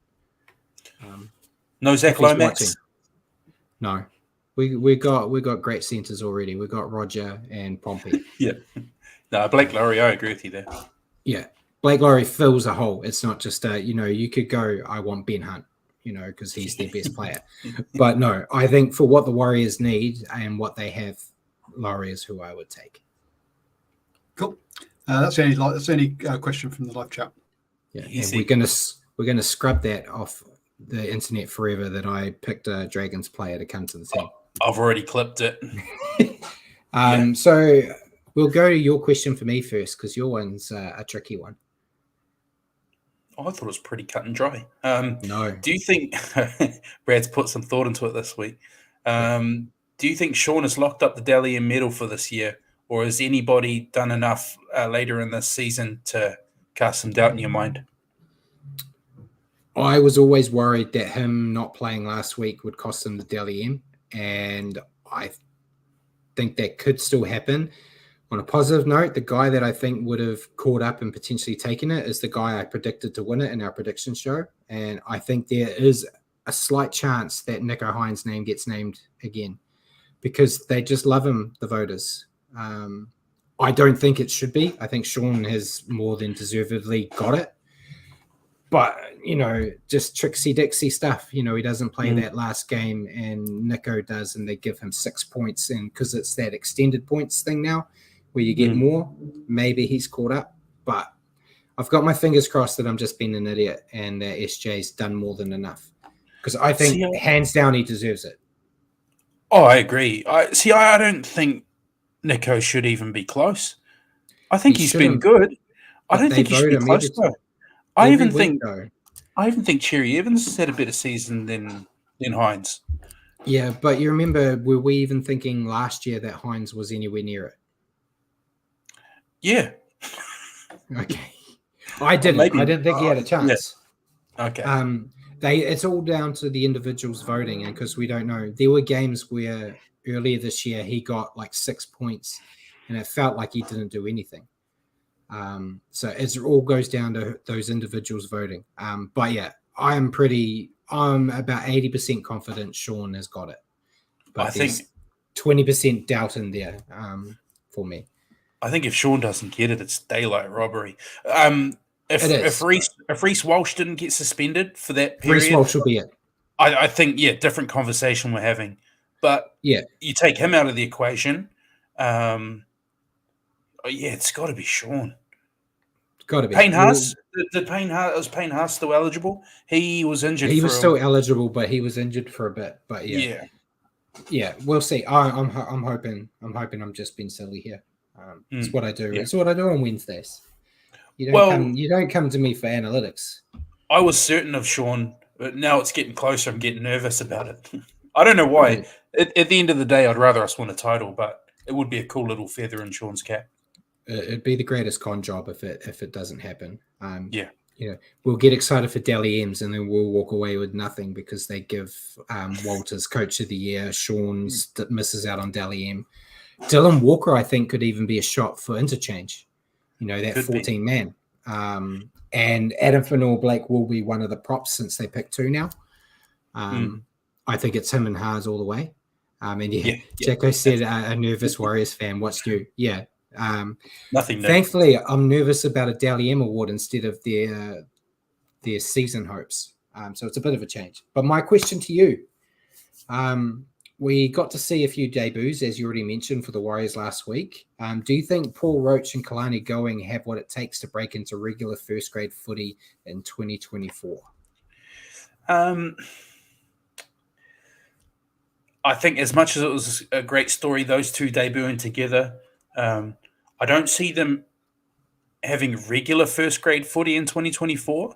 No Zach Lomax? No. We got great centers already. We got Roger and Pompey. No, Blake Lowry, I agree with you there. Yeah. Blake Lowry fills a hole. It's not just you could go, I want Ben Hunt, because he's their best player. But no, I think for what the Warriors need and what they have, Lowry is who I would take. Cool. That's the only question from the live chat. Yeah, and we're gonna scrub that off the internet forever that I picked a Dragons player to come to the team. I've already clipped it. So we'll go to your question for me first, because your one's a tricky one. I thought it was pretty cut and dry. No. Do you think Brad's put some thought into it this week? Do you think Sean has locked up the Dally M medal for this year, or has anybody done enough later in this season to cast some doubt in your mind? I was always worried that him not playing last week would cost him the Dally M, and I think that could still happen. On a positive note, the guy that I think would have caught up and potentially taken it is the guy I predicted to win it in our prediction show, and I think there is a slight chance that Nico Hines' name gets named again because they just love him, the voters. I don't think it should be. I think Sean has more than deservedly got it. But, just tricksy Dixie stuff. He doesn't play that last game and Nico does, and they give him 6 points. And because it's that extended points thing now where you get more, maybe he's caught up. But I've got my fingers crossed that I'm just being an idiot and that SJ's done more than enough. Because I think hands down he deserves it. Oh, I agree. I don't think Nico should even be close. I think he's been good. I don't think he should be close though. I even think Cherry Evans has had a better season than Hines. Yeah, but you remember, were we even thinking last year that Hines was anywhere near it? Yeah. Okay. I didn't. I didn't think he had a chance. Yeah. Okay. It's all down to the individuals voting, and because we don't know, there were games where earlier this year he got like 6 points, and it felt like he didn't do anything. So it all goes down to those individuals voting. But yeah, I'm about 80% confident Sean has got it. But I think 20% doubt in there for me. I think if Sean doesn't get it, it's daylight robbery. If Reece Walsh didn't get suspended for that period, Reece Walsh will be it. I think, different conversation we're having. But you take him out of the equation, it's got to be Sean. It's got to be. Payne Haas, was Payne Haas still eligible? He was injured. He was still eligible, but he was injured for a bit. But yeah, we'll see. I'm hoping I'm just being silly here. It's what I do. It's what I do on Wednesdays. You don't come to me for analytics. I was certain of Sean, but now it's getting closer. I'm getting nervous about it. I don't know why. At the end of the day, I'd rather us win a title, but it would be a cool little feather in Sean's cap. It'd be the greatest con job if it doesn't happen. Yeah. We'll get excited for Dally M's and then we'll walk away with nothing because they give Walters Coach of the Year. Sean's misses out on Dally M. Dylan Walker, I think, could even be a shot for interchange. That 14-man. And Adam Fanor-Blake will be one of the props since they picked 2 now. I think it's him and Haas all the way. Jacko said a nervous Warriors fan. What's new? Yeah. Nothing new. Thankfully, I'm nervous about a Dally M award instead of their season hopes. So it's a bit of a change. But my question to you, we got to see a few debuts, as you already mentioned, for the Warriors last week. Do you think Paul Roach and Kalani Going have what it takes to break into regular first-grade footy in 2024? I think as much as it was a great story, those two debuting together, I don't see them having regular first-grade footy in 2024.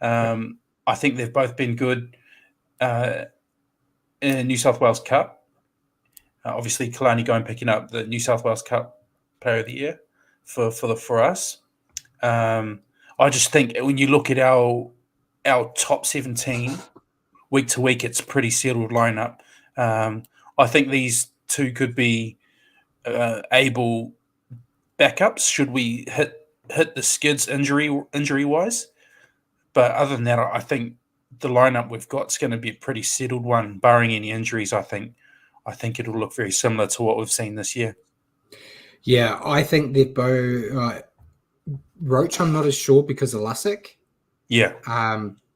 I think they've both been good in New South Wales Cup. Obviously, Kalani Going picking up the New South Wales Cup Player of the Year for us. I just think when you look at our top 17 week to week, it's a pretty settled lineup. I think these two could be able backups should we hit the skids injury wise. But other than that, I think the lineup we've got is going to be a pretty settled one, barring any injuries. I think it'll look very similar to what we've seen this year. Yeah, I think they're both Roach. I'm not as sure because of Lussick. Yeah.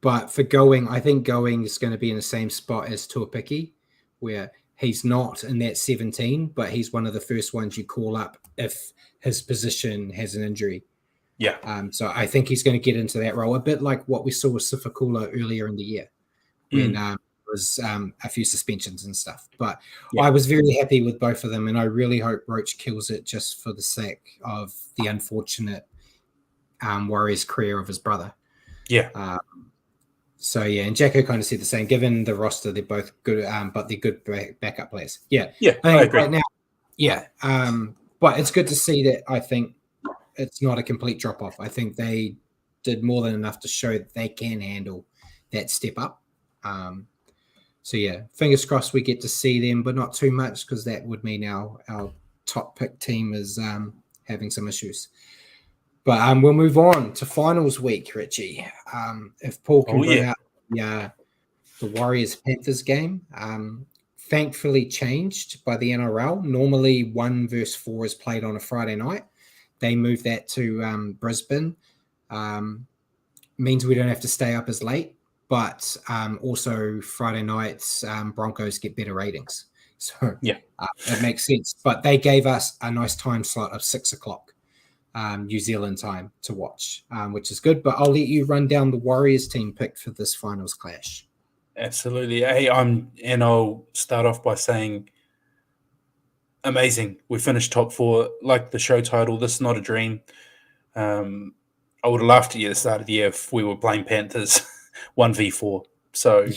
But for Going, I think Going is going to be in the same spot as Tuapiki, where he's not in that 17, but he's one of the first ones you call up if his position has an injury. Yeah. So I think he's going to get into that role, a bit like what we saw with Sifakula earlier in the year when there was a few suspensions and stuff. But I was very happy with both of them, and I really hope Roach kills it just for the sake of the unfortunate Warriors career of his brother. Yeah. And Jacko kind of said the same. Given the roster, they're both good, but they're good backup players. Yeah, I agree. Right now, but it's good to see that. I think it's not a complete drop off. I think they did more than enough to show that they can handle that step up. Fingers crossed we get to see them, but not too much because that would mean our top pick team is having some issues. But we'll move on to finals week, Richie. If Paul can bring up the Warriors-Panthers game, thankfully changed by the NRL. Normally 1 versus 4 is played on a Friday night. They moved that to Brisbane. Means we don't have to stay up as late, but also Friday nights, Broncos get better ratings. So it makes sense. But they gave us a nice time slot of 6 o'clock. New Zealand time to watch, which is good. But I'll let you run down the Warriors team pick for this finals clash. Absolutely. Hey, I'll start off by saying amazing. We finished top 4, like the show title. This is not a dream. I would have laughed at you at the start of the year if we were playing Panthers 1v4. So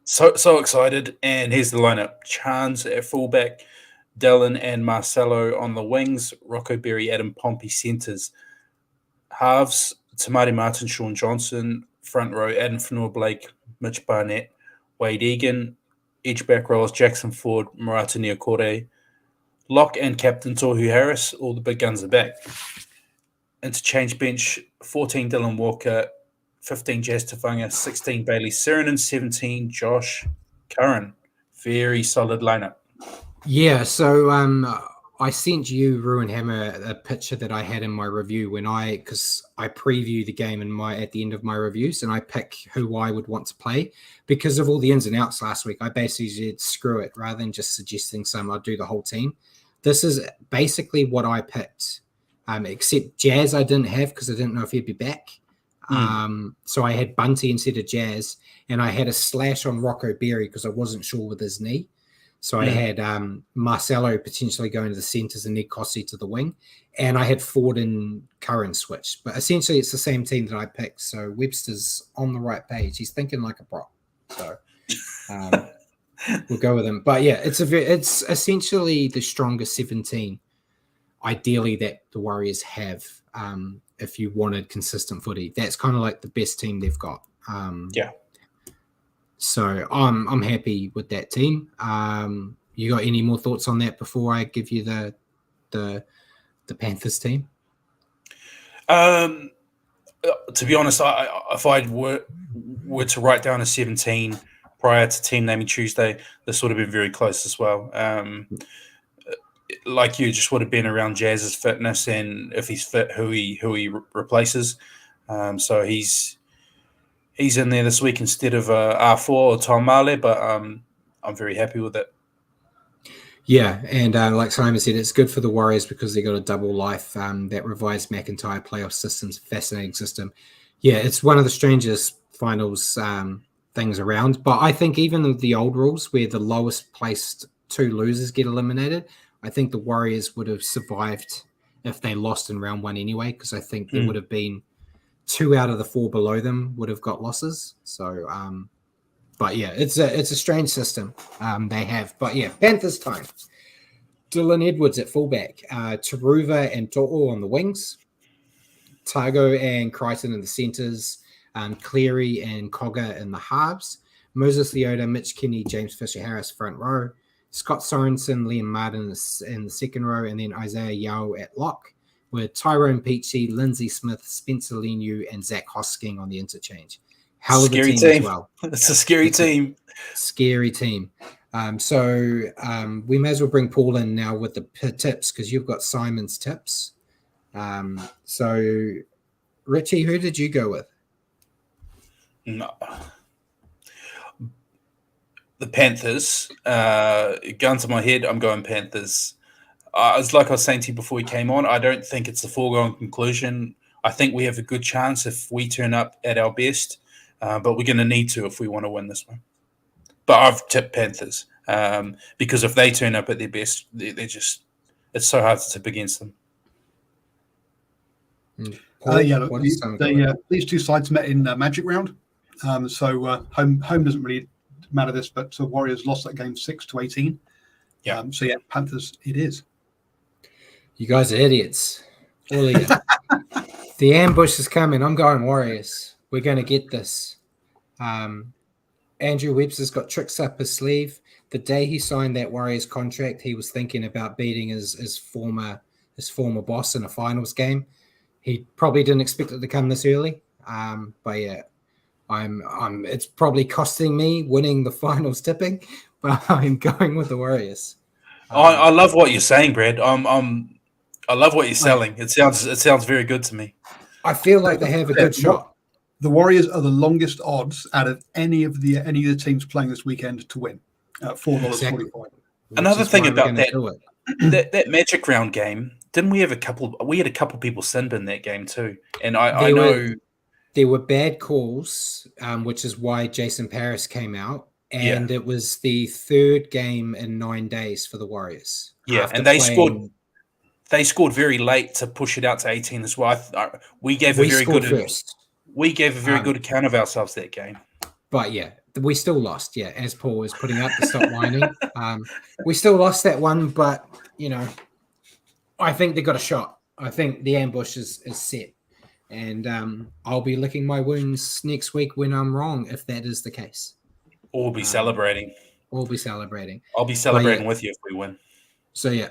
so excited. And here's the lineup: Chance at fullback, Dylan and Marcelo on the wings, Rocco Berry, Adam Pompey centres. Halves, Tamati Martin, Sean Johnson. Front row, Adam Fanor-Blake, Mitch Barnett, Wade Egan. Each back row is Jackson Ford, Murata Niokore. Lock and captain Tohu Harris, all the big guns are back. Interchange bench, 14 Dylan Walker, 15 Jazz Tafanga, 16 Bailey Sirenen, 17 Josh Curran. Very solid lineup. Yeah, so I sent you, Ruin Hammer, a picture that I had in my review because I preview the game at the end of my reviews, and I pick who I would want to play because of all the ins and outs last week. I basically said screw it, rather than just suggesting some. I'll do the whole team. This is basically what I picked, except Jazz I didn't have because I didn't know if he'd be back. So I had Bunty instead of Jazz, and I had a slash on Rocco Berry because I wasn't sure with his knee. So I had Marcelo potentially going to the centres and Nick Cossey to the wing. And I had Ford and Curran switched. But essentially, it's the same team that I picked. So Webster's on the right page. He's thinking like a prop. So we'll go with him. But yeah, it's essentially the strongest 17, ideally, that the Warriors have if you wanted consistent footy. That's kind of like the best team they've got. So I'm happy with that team. You got any more thoughts on that before I give you the Panthers team? To be honest, if I were to write down a 17 prior to team naming Tuesday, this would have been very close as well. Like you, just would have been around Jazz's fitness and if he's fit, who he replaces. So he's in there this week instead of R4 or Tom Marley, but I'm very happy with it. Yeah, and like Simon said, it's good for the Warriors because they got a double life. That revised McIntyre playoff system's a fascinating system. Yeah, it's one of the strangest finals things around. But I think even with the old rules where the lowest placed 2 losers get eliminated, I think the Warriors would have survived if they lost in round 1 anyway, because I think there would have been 2 out of the 4 below them would have got losses. So, but yeah, it's a strange system they have. But yeah, Panthers time. Dylan Edwards at fullback, Taruva and To'o on the wings, Tago and Crichton in the centres, Cleary and Cogger in the halves, Moses Leota, Mitch Kinney, James Fisher-Harris front row, Scott Sorensen, Liam Martin in the second row, and then Isaiah Yao at lock, with Tyrone Peachy, Lindsay Smith, Spencer Leniu, and Zach Hosking on the interchange. Hell of a team as well. It's a scary team. Scary team. So we may as well bring Paul in now with the tips because you've got Simon's tips. So, Richie, who did you go with? No. The Panthers. Gun to my head, I'm going Panthers. It's like I was saying to you before we came on, I don't think it's a foregone conclusion. I think we have a good chance if we turn up at our best, but we're going to need to if we want to win this one. But I've tipped Panthers because if they turn up at their best, they're just – it's so hard to tip against them. Paul, these two sides met in Magic Round. So home doesn't really matter this, but Warriors lost that game 6-18. Yeah. So yeah, Panthers it is. You guys are idiots. All of you. The ambush is coming. I'm going Warriors. We're going to get this. Andrew Webster's got tricks up his sleeve. The day he signed that Warriors contract, he was thinking about beating his former boss in a finals game. He probably didn't expect it to come this early. But yeah, it's probably costing me winning the finals tipping, but I'm going with the Warriors. I love what you're saying, Brad. I love what you're selling. It sounds very good to me. I feel like they have a good shot. The Warriors are the longest odds out of any of the teams playing this weekend to win at $4.45. Another thing about that Magic Round game, didn't we have a couple? We had a couple people sin bin that game too, and I know there were bad calls, which is why Jason Paris came out, and it was the 3rd game in 9 days for the Warriors. Yeah, and they scored. They scored very late to push it out to 18 as well. We gave a very good account of ourselves that game. But yeah, we still lost. Yeah, as Paul was putting up the stop whining, we still lost that one. But I think they got a shot. I think the ambush is set, and I'll be licking my wounds next week when I'm wrong, if that is the case. Or we'll be celebrating. We'll be celebrating. I'll be celebrating with you if we win. So yeah,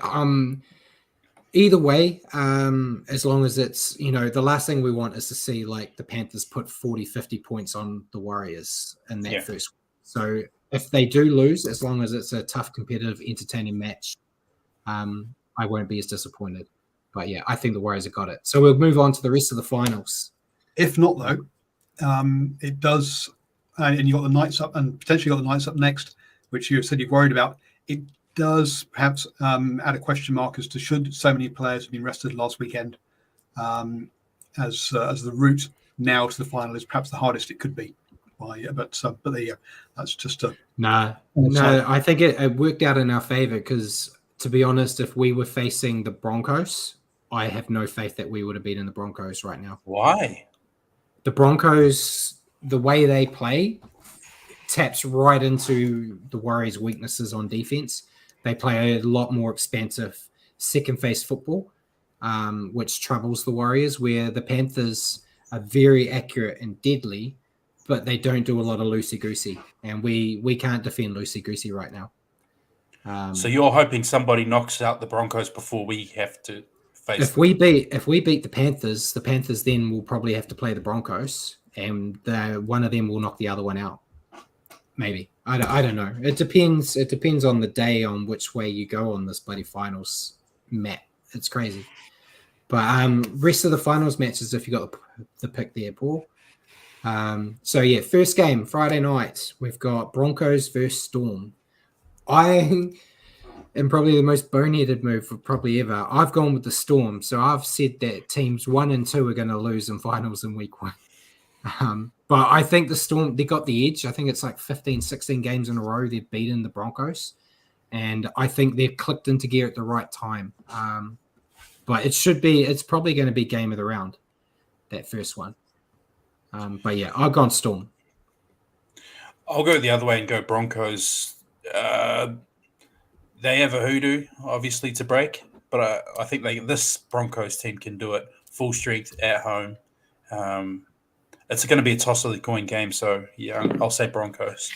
either way, as long as it's, the last thing we want is to see like the Panthers put 40, 50 points on the Warriors in that first. So if they do lose, as long as it's a tough, competitive, entertaining match, I won't be as disappointed. But yeah, I think the Warriors have got it. So we'll move on to the rest of the finals. If not, though, it does, and you got the Knights up, and potentially got the Knights up next, which you said you're worried about. It does perhaps add a question mark as to should so many players have been rested last weekend, as the route now to the final is perhaps the hardest it could be. But there you go. That's just a No, I think it worked out in our favor because, to be honest, if we were facing the Broncos, I have no faith that we would have beaten the Broncos right now. Why? The Broncos, the way they play, taps right into the Warriors' weaknesses on defense. They play a lot more expansive second-phase football, which troubles the Warriors, where the Panthers are very accurate and deadly, but they don't do a lot of loosey-goosey, and we can't defend loosey-goosey right now. So you're hoping somebody knocks out the Broncos before we have to face if we beat the Panthers then will probably have to play the Broncos, and one of them will knock the other one out. Maybe. I don't know. It depends. It depends on the day on which way you go on this bloody finals map. It's crazy. But rest of the finals matches, if you got the pick there, Paul. So yeah, first game Friday night, we've got Broncos versus Storm. I am probably the most boneheaded move probably ever. I've gone with the Storm, so I've said that teams 1 and 2 are going to lose in finals in week 1. But I think the Storm, they got the edge. I think it's like 15, 16 games in a row they've beaten the Broncos, and I think they've clicked into gear at the right time. But it's probably going to be game of the round, that first one. But yeah, I've gone Storm. I'll go the other way and go Broncos. They have a hoodoo, obviously, to break, but I think this Broncos team can do it full strength at home. It's going to be a toss of the coin game, so yeah, I'll say Broncos.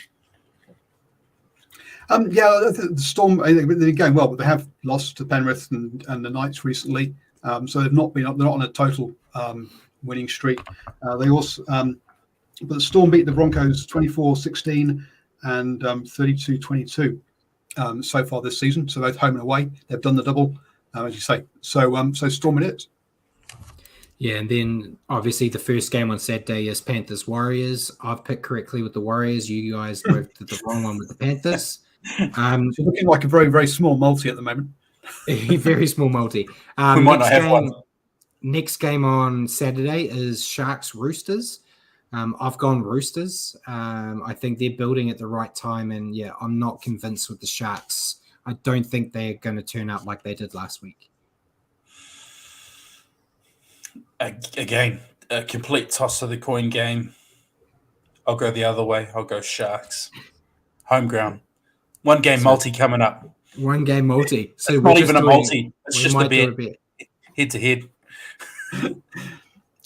The Storm, they've been going well, but they have lost to Penrith and the Knights recently, so they've not been up. They're not on a total winning streak. They also, but the Storm beat the Broncos 24-16 and 32-22 so far this season. So both home and away, they've done the double, as you say. So Storm it is. Yeah, and then obviously the first game on Saturday is Panthers Warriors. I've picked correctly with the Warriors. You guys both did the wrong one with the Panthers. It's looking like a very, very small multi at the moment. Very small multi. We might not have one. Next game on Saturday is Sharks Roosters. I've gone Roosters. I think they're building at the right time, and yeah, I'm not convinced with the Sharks. I don't think they're going to turn out like they did last week. Again, a complete toss of the coin game. I'll go the other way. I'll go Sharks. Home ground. One game multi coming up. One game multi. So it's not even a multi. It's just a bet. Head to head.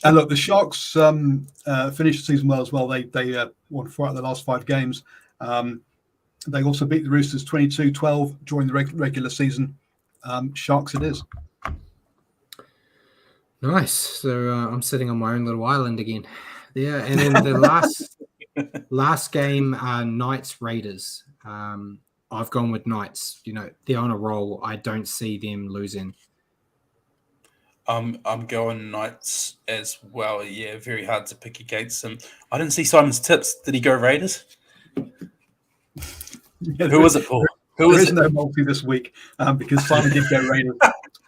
And look, the Sharks finished the season well as well. They won 4 out of the last 5 games. They also beat the Roosters 22-12 during the regular season. Sharks it is. Nice. So I'm sitting on my own little island again. Yeah, and then the last game, Knights Raiders. I've gone with Knights. You know, they're on a roll. I don't see them losing. I'm going Knights as well. Yeah, very hard to pick against them. I didn't see Simon's tips. Did he go Raiders? Yeah, who was it, Paul? There is no multi this week because Simon did go Raiders.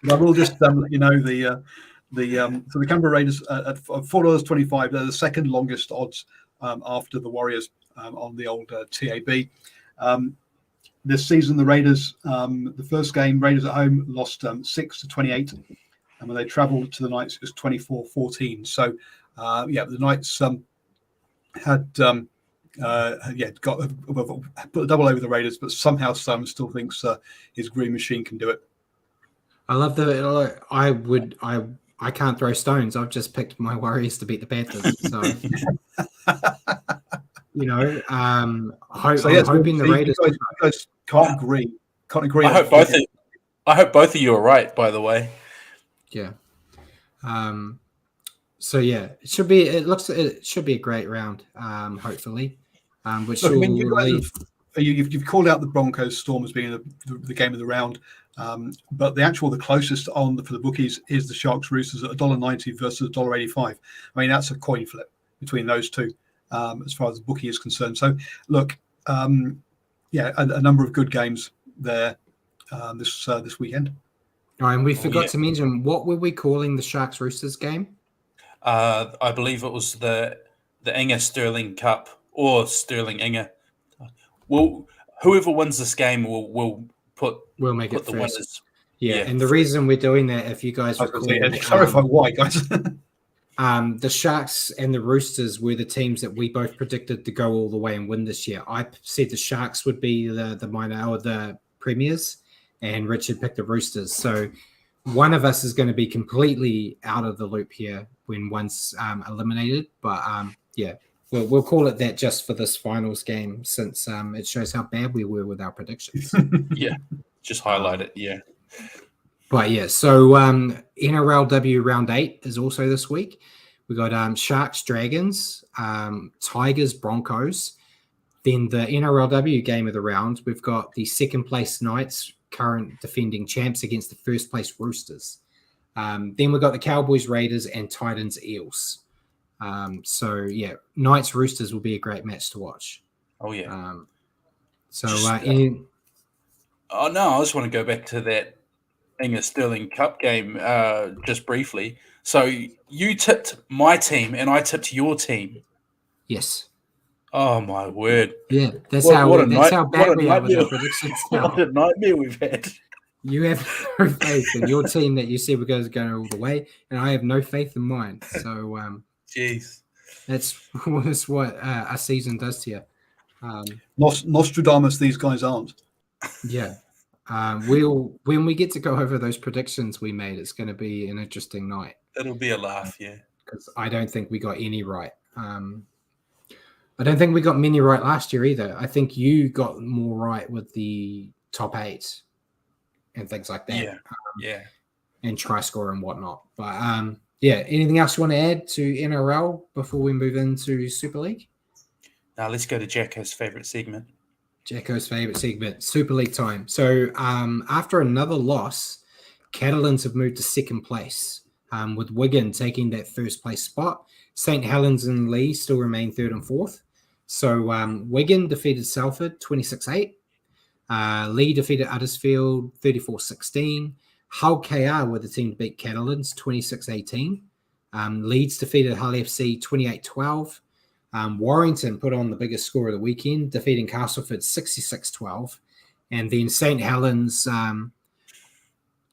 But I will just let you know so the Canberra Raiders at $4.25. They're the second longest odds after the Warriors on the old TAB. This season, the Raiders, the first game, Raiders at home lost 6-28. And when they travelled to the Knights, it was 24-14. So, the Knights had put a double over the Raiders, but somehow Simon still thinks his green machine can do it. I love that. I can't throw stones. I've just picked my Warriors to beat the Panthers. So, I'm hoping the Raiders. You guys can't agree. I hope both of you are right. By the way. Yeah. So yeah, it should be a great round. Hopefully. You've called out the Broncos Storm as being the game of the round, but the closest on for the bookies is the Sharks Roosters at $1.90 versus $1.85. I mean, that's a coin flip between those two as far as the bookie is concerned. So look, a number of good games there this weekend. Oh, and we forgot to mention, what were we calling the Sharks Roosters game? I believe it was the Inga Sterling Cup or Sterling Inger. Whoever wins this game will We'll make it the first. winners. Yeah, and the reason we're doing that, if you guys recall, clarify why, guys. The Sharks and the Roosters were the teams that we both predicted to go all the way and win this year. I said the Sharks would be the minor or the premiers, and Richard picked the Roosters. So one of us is going to be completely out of the loop here when one's eliminated. But yeah, we'll call it that just for this finals game, since it shows how bad we were with our predictions. Yeah, just highlight it. Yeah. But yeah, so NRLW round 8 is also this week. We got Sharks, Dragons, Tigers, Broncos. Then the NRLW game of the round, we've got the second place Knights, current defending champs, against the first place Roosters. Then we've got the Cowboys, Raiders, and Titans, Eels. So yeah, Knights, Roosters will be a great match to watch. Oh yeah. Oh no, I just want to go back to that Inger Sterling Cup game just briefly. So you tipped my team and I tipped your team. Yes. Oh my word! Yeah, that's how bad we are with our predictions now. What a nightmare we've had. You have no faith in your team that you said we're going to go all the way, and I have no faith in mine. So, jeez, that's what a season does to you. Nostradamus, these guys aren't. Yeah. When we get to go over those predictions we made, it's going to be an interesting night. It'll be a laugh, yeah. Because I don't think we got any right. I don't think we got many right last year either. I think you got more right with the top 8 and things like that. Yeah. And try score and whatnot. But yeah, anything else you want to add to NRL before we move into Super League? Now let's go to Jacko's favorite segment. Super League time. So after another loss, Catalans have moved to second place, with Wigan taking that first place spot. St. Helens and Lee still remain third and fourth. So Wigan defeated Salford 26-8. Lee defeated Huddersfield 34-16. Hull KR were the team to beat Catalans 26-18. Leeds defeated Hull FC 28-12. Warrington put on the biggest score of the weekend, defeating Castleford 66-12. And then St. Helens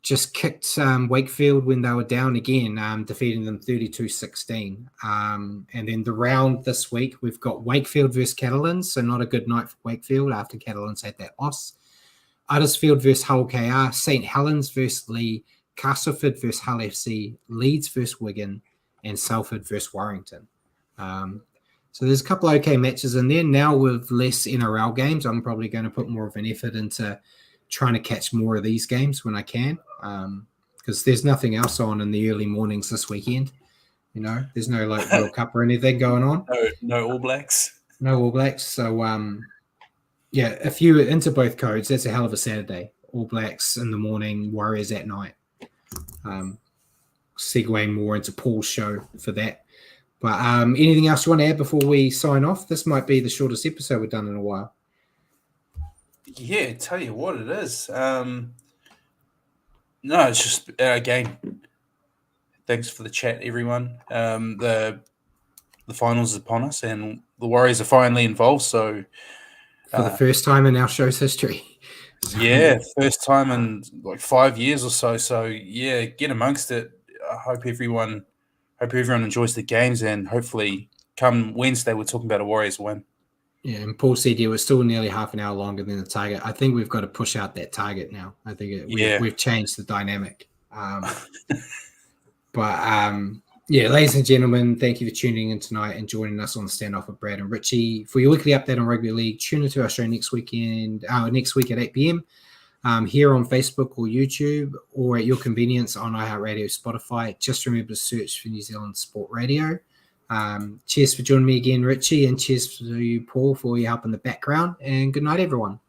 just kicked Wakefield when they were down again, defeating them 32-16. And then the round this week, we've got Wakefield versus Catalans, so not a good night for Wakefield after Catalans had that loss. Huddersfield versus Hull KR, St. Helens versus Lee, Castleford versus Hull FC, Leeds versus Wigan, and Salford versus Warrington. So there's a couple of okay matches in there. Now with less NRL games, I'm probably going to put more of an effort into trying to catch more of these games when I can, because there's nothing else on in the early mornings this weekend. You know, there's no like World Cup or anything going on. No All Blacks. No All Blacks. So yeah, if you're into both codes, that's a hell of a Saturday. All Blacks in the morning, Warriors at night. Segueing more into Paul's show for that. But anything else you want to add before we sign off? This might be the shortest episode we've done in a while. Yeah, tell you what it is. No, it's just again. Thanks for the chat, everyone. The finals is upon us, and the Warriors are finally involved. So for the first time in our show's history. Yeah, first time in like 5 years or so. So yeah, get amongst it. I hope everyone enjoys the games, and hopefully come Wednesday we're talking about a Warriors win. Yeah, and Paul said we're still nearly half an hour longer than the target. I think we've got to push out that target now. I think we've changed the dynamic. Yeah, ladies and gentlemen, thank you for tuning in tonight and joining us on the Standoff with Brad and Richie. For your weekly update on rugby league, tune into our show next week at 8 p.m. Here on Facebook or YouTube, or at your convenience on iHeartRadio, Spotify. Just remember to search for New Zealand Sport Radio. Cheers for joining me again, Richie, and cheers to you, Paul, for your help in the background. And good night, everyone.